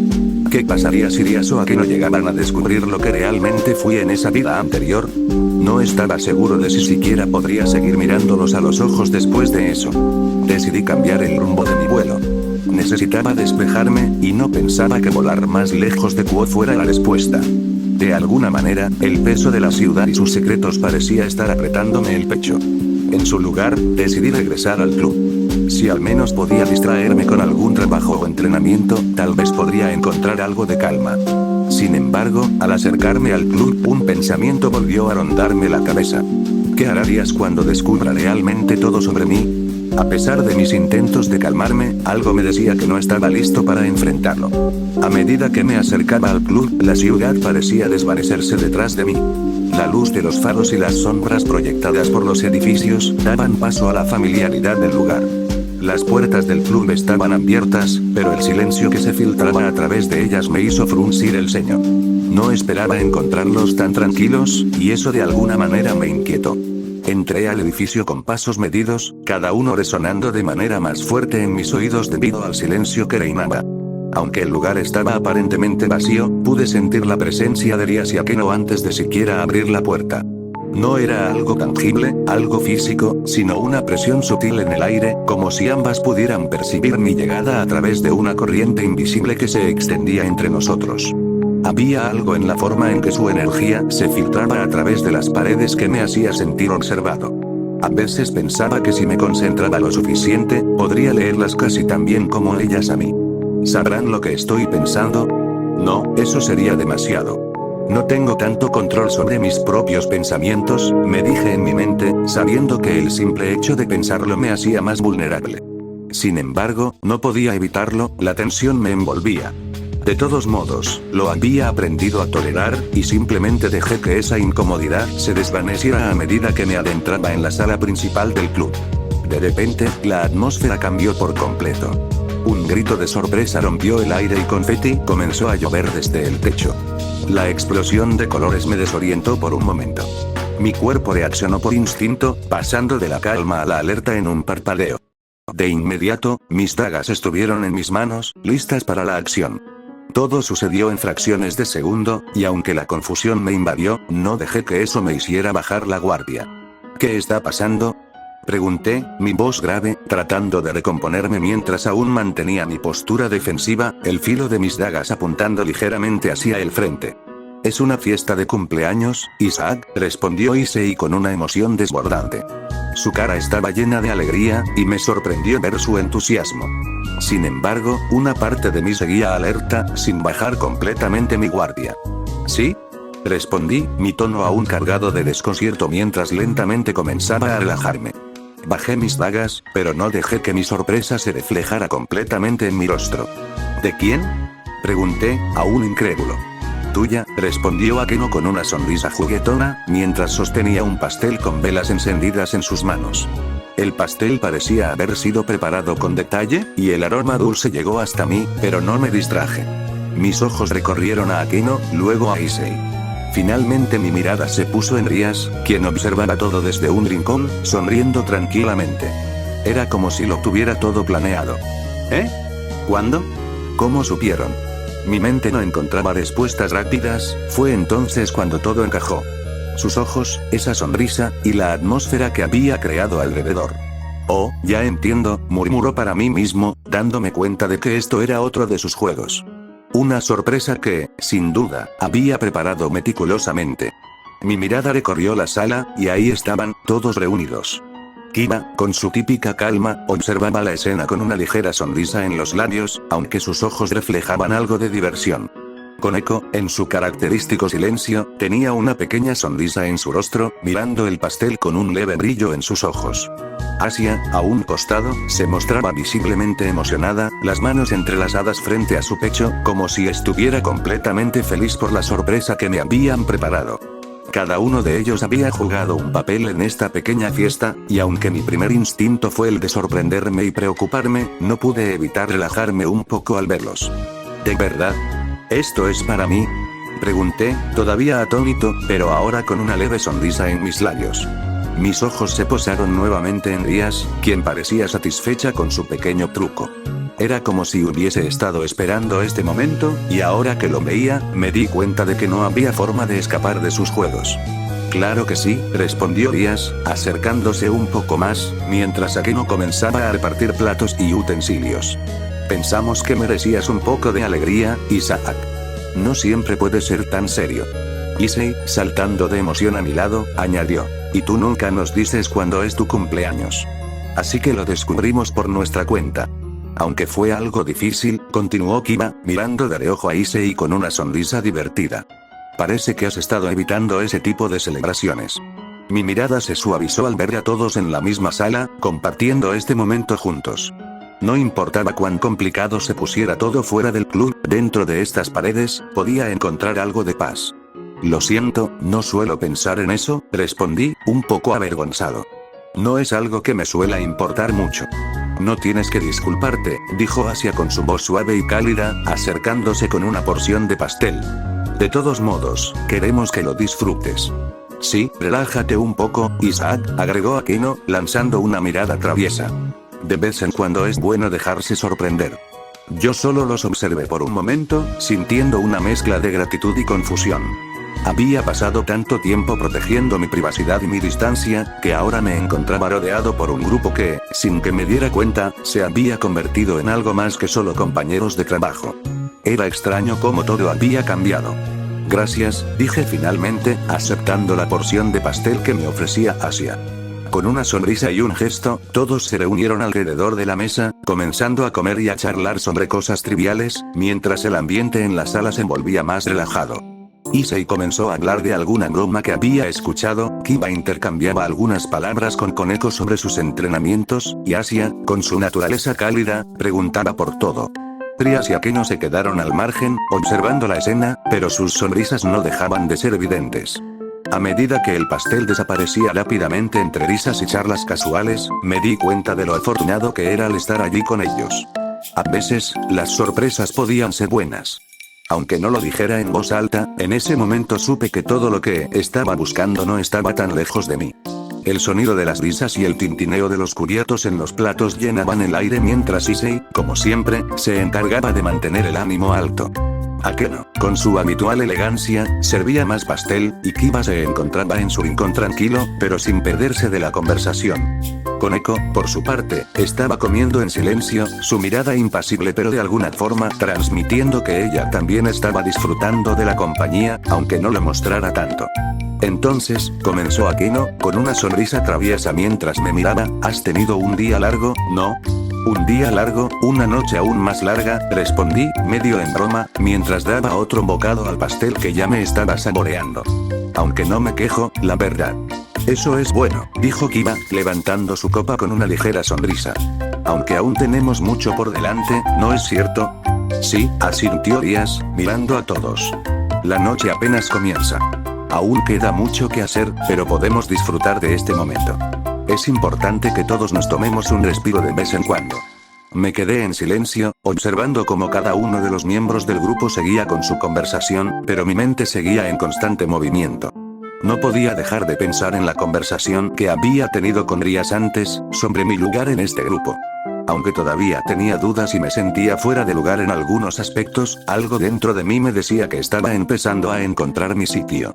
¿Qué pasaría si Rías o Aki no llegaban a descubrir lo que realmente fui en esa vida anterior? No estaba seguro de si siquiera podría seguir mirándolos a los ojos después de eso. Decidí cambiar el rumbo de mi vuelo. Necesitaba despejarme, y no pensaba que volar más lejos de Kuo fuera la respuesta. De alguna manera, el peso de la ciudad y sus secretos parecía estar apretándome el pecho. En su lugar, decidí regresar al club. Si al menos podía distraerme con algún trabajo o entrenamiento, tal vez podría encontrar algo de calma. Sin embargo, al acercarme al club, un pensamiento volvió a rondarme la cabeza. ¿Qué hará Rías cuando descubra realmente todo sobre mí? A pesar de mis intentos de calmarme, algo me decía que no estaba listo para enfrentarlo. A medida que me acercaba al club, la ciudad parecía desvanecerse detrás de mí. La luz de los faros y las sombras proyectadas por los edificios daban paso a la familiaridad del lugar. Las puertas del club estaban abiertas, pero el silencio que se filtraba a través de ellas me hizo fruncir el ceño. No esperaba encontrarlos tan tranquilos, y eso de alguna manera me inquietó. Entré al edificio con pasos medidos, cada uno resonando de manera más fuerte en mis oídos debido al silencio que reinaba. Aunque el lugar estaba aparentemente vacío, pude sentir la presencia de Rías y Akeno antes de siquiera abrir la puerta. No era algo tangible, algo físico, sino una presión sutil en el aire, como si ambas pudieran percibir mi llegada a través de una corriente invisible que se extendía entre nosotros. Había algo en la forma en que su energía se filtraba a través de las paredes que me hacía sentir observado. A veces pensaba que si me concentraba lo suficiente, podría leerlas casi tan bien como ellas a mí. ¿Sabrán lo que estoy pensando? No, eso sería demasiado. No tengo tanto control sobre mis propios pensamientos, me dije en mi mente, sabiendo que el simple hecho de pensarlo me hacía más vulnerable. Sin embargo, no podía evitarlo, la tensión me envolvía. De todos modos, lo había aprendido a tolerar, y simplemente dejé que esa incomodidad se desvaneciera a medida que me adentraba en la sala principal del club. De repente, la atmósfera cambió por completo. Un grito de sorpresa rompió el aire y confeti comenzó a llover desde el techo. La explosión de colores me desorientó por un momento. Mi cuerpo reaccionó por instinto, pasando de la calma a la alerta en un parpadeo. De inmediato, mis dagas estuvieron en mis manos, listas para la acción. Todo sucedió en fracciones de segundo, y aunque la confusión me invadió, no dejé que eso me hiciera bajar la guardia. ¿Qué está pasando?, pregunté, mi voz grave, tratando de recomponerme mientras aún mantenía mi postura defensiva, el filo de mis dagas apuntando ligeramente hacia el frente. «Es una fiesta de cumpleaños, Isaac», respondió Issei con una emoción desbordante. Su cara estaba llena de alegría, y me sorprendió ver su entusiasmo. Sin embargo, una parte de mí seguía alerta, sin bajar completamente mi guardia. «¿Sí?», respondí, mi tono aún cargado de desconcierto mientras lentamente comenzaba a relajarme. Bajé mis dagas, pero no dejé que mi sorpresa se reflejara completamente en mi rostro. «¿De quién?», pregunté, aún incrédulo. «Tuya», respondió Akeno con una sonrisa juguetona, mientras sostenía un pastel con velas encendidas en sus manos. El pastel parecía haber sido preparado con detalle, y el aroma dulce llegó hasta mí, pero no me distraje. Mis ojos recorrieron a Akeno, luego a Issei. Finalmente mi mirada se puso en Rias, quien observaba todo desde un rincón, sonriendo tranquilamente. Era como si lo tuviera todo planeado. «¿Eh? ¿Cuándo? ¿Cómo supieron?». Mi mente no encontraba respuestas rápidas, fue entonces cuando todo encajó. Sus ojos, esa sonrisa, y la atmósfera que había creado alrededor. «Oh, ya entiendo», murmuró para mí mismo, dándome cuenta de que esto era otro de sus juegos. Una sorpresa que, sin duda, había preparado meticulosamente. Mi mirada recorrió la sala, y ahí estaban, todos reunidos. Kiba, con su típica calma, observaba la escena con una ligera sonrisa en los labios, aunque sus ojos reflejaban algo de diversión. Koneko, en su característico silencio, tenía una pequeña sonrisa en su rostro, mirando el pastel con un leve brillo en sus ojos. Asia, a un costado, se mostraba visiblemente emocionada, las manos entrelazadas frente a su pecho, como si estuviera completamente feliz por la sorpresa que me habían preparado. Cada uno de ellos había jugado un papel en esta pequeña fiesta, y aunque mi primer instinto fue el de sorprenderme y preocuparme, no pude evitar relajarme un poco al verlos. ¿De verdad? ¿Esto es para mí?, pregunté, todavía atónito, pero ahora con una leve sonrisa en mis labios. Mis ojos se posaron nuevamente en Rias, quien parecía satisfecha con su pequeño truco. Era como si hubiese estado esperando este momento, y ahora que lo veía, me di cuenta de que no había forma de escapar de sus juegos. «Claro que sí», respondió Rias, acercándose un poco más, mientras Akeno comenzaba a repartir platos y utensilios. «Pensamos que merecías un poco de alegría, Isaac. No siempre puedes ser tan serio». Issei, saltando de emoción a mi lado, añadió. «Y tú nunca nos dices cuándo es tu cumpleaños. Así que lo descubrimos por nuestra cuenta». Aunque fue algo difícil, continuó Kiba, mirando de reojo a Issei con una sonrisa divertida. «Parece que has estado evitando ese tipo de celebraciones». Mi mirada se suavizó al ver a todos en la misma sala, compartiendo este momento juntos. No importaba cuán complicado se pusiera todo fuera del club, dentro de estas paredes, podía encontrar algo de paz. «Lo siento, no suelo pensar en eso», respondí, un poco avergonzado. «No es algo que me suela importar mucho». «No tienes que disculparte», dijo Asia con su voz suave y cálida, acercándose con una porción de pastel. «De todos modos, queremos que lo disfrutes». «Sí, relájate un poco, Isaac», agregó Akeno, lanzando una mirada traviesa. «De vez en cuando es bueno dejarse sorprender». Yo solo los observé por un momento, sintiendo una mezcla de gratitud y confusión. Había pasado tanto tiempo protegiendo mi privacidad y mi distancia, que ahora me encontraba rodeado por un grupo que, sin que me diera cuenta, se había convertido en algo más que solo compañeros de trabajo. Era extraño cómo todo había cambiado. «Gracias», dije finalmente, aceptando la porción de pastel que me ofrecía Asia. Con una sonrisa y un gesto, todos se reunieron alrededor de la mesa, comenzando a comer y a charlar sobre cosas triviales, mientras el ambiente en la sala se volvía más relajado. Issei comenzó a hablar de alguna broma que había escuchado, Kiba intercambiaba algunas palabras con Koneko sobre sus entrenamientos, y Asia, con su naturaleza cálida, preguntaba por todo. Trias y Akeno se quedaron al margen, observando la escena, pero sus sonrisas no dejaban de ser evidentes. A medida que el pastel desaparecía rápidamente entre risas y charlas casuales, me di cuenta de lo afortunado que era al estar allí con ellos. A veces, las sorpresas podían ser buenas. Aunque no lo dijera en voz alta, en ese momento supe que todo lo que estaba buscando no estaba tan lejos de mí. El sonido de las risas y el tintineo de los cubiertos en los platos llenaban el aire mientras Issei, como siempre, se encargaba de mantener el ánimo alto. Akeno, con su habitual elegancia, servía más pastel, y Kiba se encontraba en su rincón tranquilo, pero sin perderse de la conversación. Koneko, por su parte, estaba comiendo en silencio, su mirada impasible pero de alguna forma transmitiendo que ella también estaba disfrutando de la compañía, aunque no lo mostrara tanto. Entonces, comenzó Akeno, con una sonrisa traviesa mientras me miraba, ¿has tenido un día largo, no? Un día largo, una noche aún más larga, respondí, medio en broma, mientras daba otro bocado al pastel que ya me estaba saboreando. Aunque no me quejo, la verdad. Eso es bueno, dijo Kiba, levantando su copa con una ligera sonrisa. Aunque aún tenemos mucho por delante, ¿no es cierto? Sí, asintió Díaz, mirando a todos. La noche apenas comienza. Aún queda mucho que hacer, pero podemos disfrutar de este momento. Es importante que todos nos tomemos un respiro de vez en cuando. Me quedé en silencio, observando cómo cada uno de los miembros del grupo seguía con su conversación, pero mi mente seguía en constante movimiento. No podía dejar de pensar en la conversación que había tenido con Rías antes, sobre mi lugar en este grupo. Aunque todavía tenía dudas y me sentía fuera de lugar en algunos aspectos, algo dentro de mí me decía que estaba empezando a encontrar mi sitio.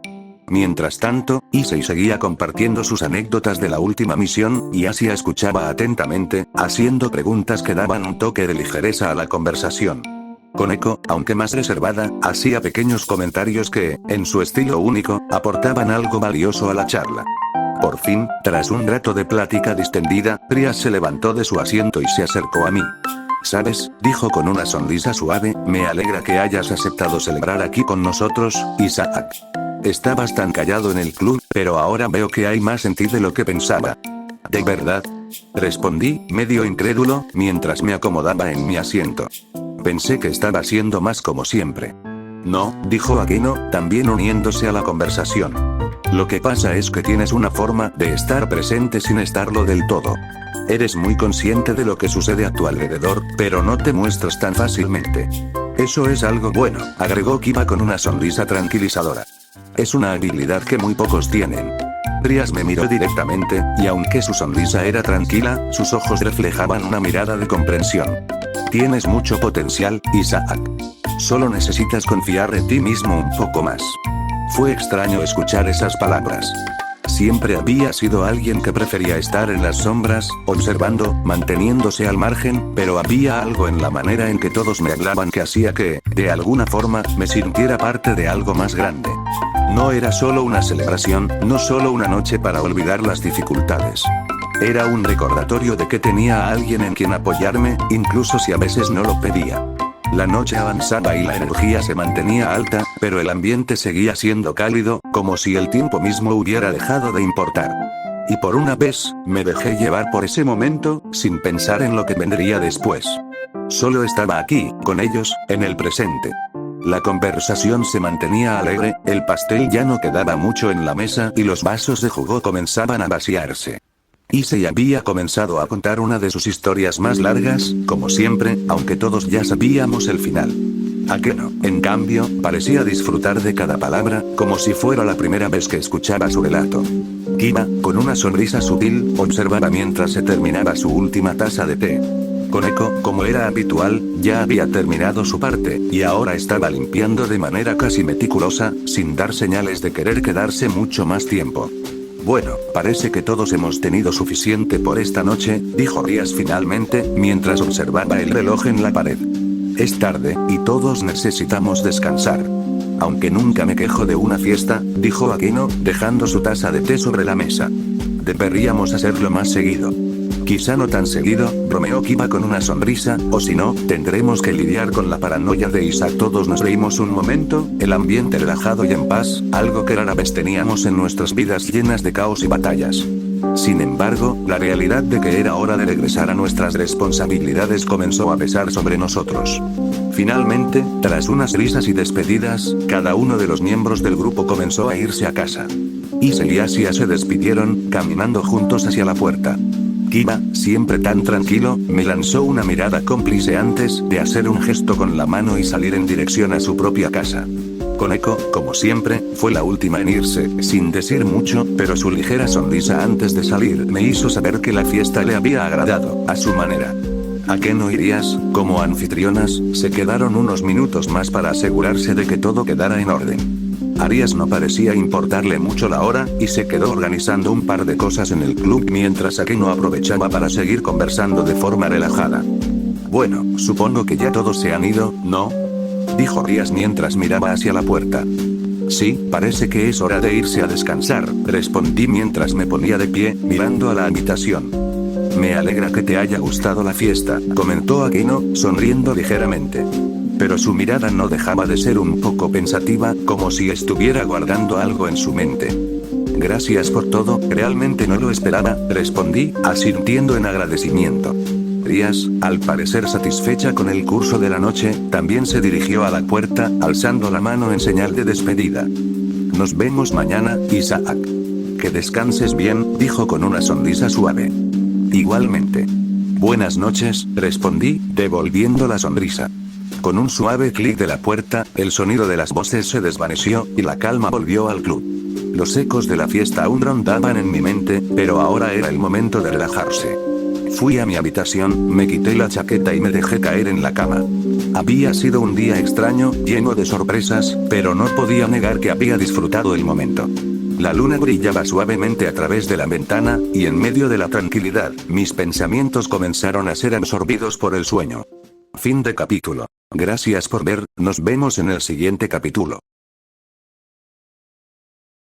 Mientras tanto, Issei seguía compartiendo sus anécdotas de la última misión, y Asia escuchaba atentamente, haciendo preguntas que daban un toque de ligereza a la conversación. Koneko, aunque más reservada, hacía pequeños comentarios que, en su estilo único, aportaban algo valioso a la charla. Por fin, tras un rato de plática distendida, Trias se levantó de su asiento y se acercó a mí. ¿Sabes?, dijo con una sonrisa suave, me alegra que hayas aceptado celebrar aquí con nosotros, Isaac. Estabas tan callado en el club, pero ahora veo que hay más en ti de lo que pensaba. ¿De verdad? Respondí, medio incrédulo, mientras me acomodaba en mi asiento. Pensé que estaba siendo más como siempre. No, dijo Akeno, también uniéndose a la conversación. Lo que pasa es que tienes una forma de estar presente sin estarlo del todo. Eres muy consciente de lo que sucede a tu alrededor, pero no te muestras tan fácilmente. Eso es algo bueno, agregó Kiba con una sonrisa tranquilizadora. Es una habilidad que muy pocos tienen. Trias me miró directamente, y aunque su sonrisa era tranquila, sus ojos reflejaban una mirada de comprensión. Tienes mucho potencial, Isaac. Solo necesitas confiar en ti mismo un poco más. Fue extraño escuchar esas palabras. Siempre había sido alguien que prefería estar en las sombras, observando, manteniéndose al margen, pero había algo en la manera en que todos me hablaban que hacía que, de alguna forma, me sintiera parte de algo más grande. No era solo una celebración, no solo una noche para olvidar las dificultades. Era un recordatorio de que tenía a alguien en quien apoyarme, incluso si a veces no lo pedía. La noche avanzaba y la energía se mantenía alta, pero el ambiente seguía siendo cálido, como si el tiempo mismo hubiera dejado de importar. Y por una vez, me dejé llevar por ese momento, sin pensar en lo que vendría después. Solo estaba aquí, con ellos, en el presente. La conversación se mantenía alegre, el pastel ya no quedaba mucho en la mesa y los vasos de jugo comenzaban a vaciarse. Issei había comenzado a contar una de sus historias más largas, como siempre, aunque todos ya sabíamos el final. Akeno, en cambio, parecía disfrutar de cada palabra, como si fuera la primera vez que escuchaba su relato. Kiba, con una sonrisa sutil, observaba mientras se terminaba su última taza de té. Koneko, como era habitual, ya había terminado su parte, y ahora estaba limpiando de manera casi meticulosa, sin dar señales de querer quedarse mucho más tiempo. Bueno, parece que todos hemos tenido suficiente por esta noche, dijo Rías finalmente, mientras observaba el reloj en la pared. Es tarde, y todos necesitamos descansar. Aunque nunca me quejo de una fiesta, dijo Akeno, dejando su taza de té sobre la mesa. Deberíamos hacerlo más seguido. Quizá no tan seguido, bromeó Kiba con una sonrisa, o si no, tendremos que lidiar con la paranoia de Isaac. Todos nos reímos un momento, el ambiente relajado y en paz, algo que rara vez teníamos en nuestras vidas llenas de caos y batallas. Sin embargo, la realidad de que era hora de regresar a nuestras responsabilidades comenzó a pesar sobre nosotros. Finalmente, tras unas risas y despedidas, cada uno de los miembros del grupo comenzó a irse a casa. Issei y Asia se despidieron, caminando juntos hacia la puerta. Kiba, siempre tan tranquilo, me lanzó una mirada cómplice antes de hacer un gesto con la mano y salir en dirección a su propia casa. Koneko, como siempre, fue la última en irse, sin decir mucho, pero su ligera sonrisa antes de salir me hizo saber que la fiesta le había agradado, a su manera. ¿A qué no irías? Como anfitrionas, se quedaron unos minutos más para asegurarse de que todo quedara en orden. Arias no parecía importarle mucho la hora, y se quedó organizando un par de cosas en el club mientras Akeno aprovechaba para seguir conversando de forma relajada. Bueno, supongo que ya todos se han ido, ¿no? Dijo Arias mientras miraba hacia la puerta. Sí, parece que es hora de irse a descansar, respondí mientras me ponía de pie, mirando a la habitación. Me alegra que te haya gustado la fiesta, comentó Akeno, sonriendo ligeramente. Pero su mirada no dejaba de ser un poco pensativa, como si estuviera guardando algo en su mente. Gracias por todo, realmente no lo esperaba, respondí, asintiendo en agradecimiento. Arias, al parecer satisfecha con el curso de la noche, también se dirigió a la puerta, alzando la mano en señal de despedida. Nos vemos mañana, Isaac. Que descanses bien, dijo con una sonrisa suave. Igualmente. Buenas noches, respondí, devolviendo la sonrisa. Con un suave clic de la puerta, el sonido de las voces se desvaneció, y la calma volvió al club. Los ecos de la fiesta aún rondaban en mi mente, pero ahora era el momento de relajarse. Fui a mi habitación, me quité la chaqueta y me dejé caer en la cama. Había sido un día extraño, lleno de sorpresas, pero no podía negar que había disfrutado el momento. La luna brillaba suavemente a través de la ventana, y en medio de la tranquilidad, mis pensamientos comenzaron a ser absorbidos por el sueño. Fin de capítulo. Gracias por ver, nos vemos en el siguiente capítulo.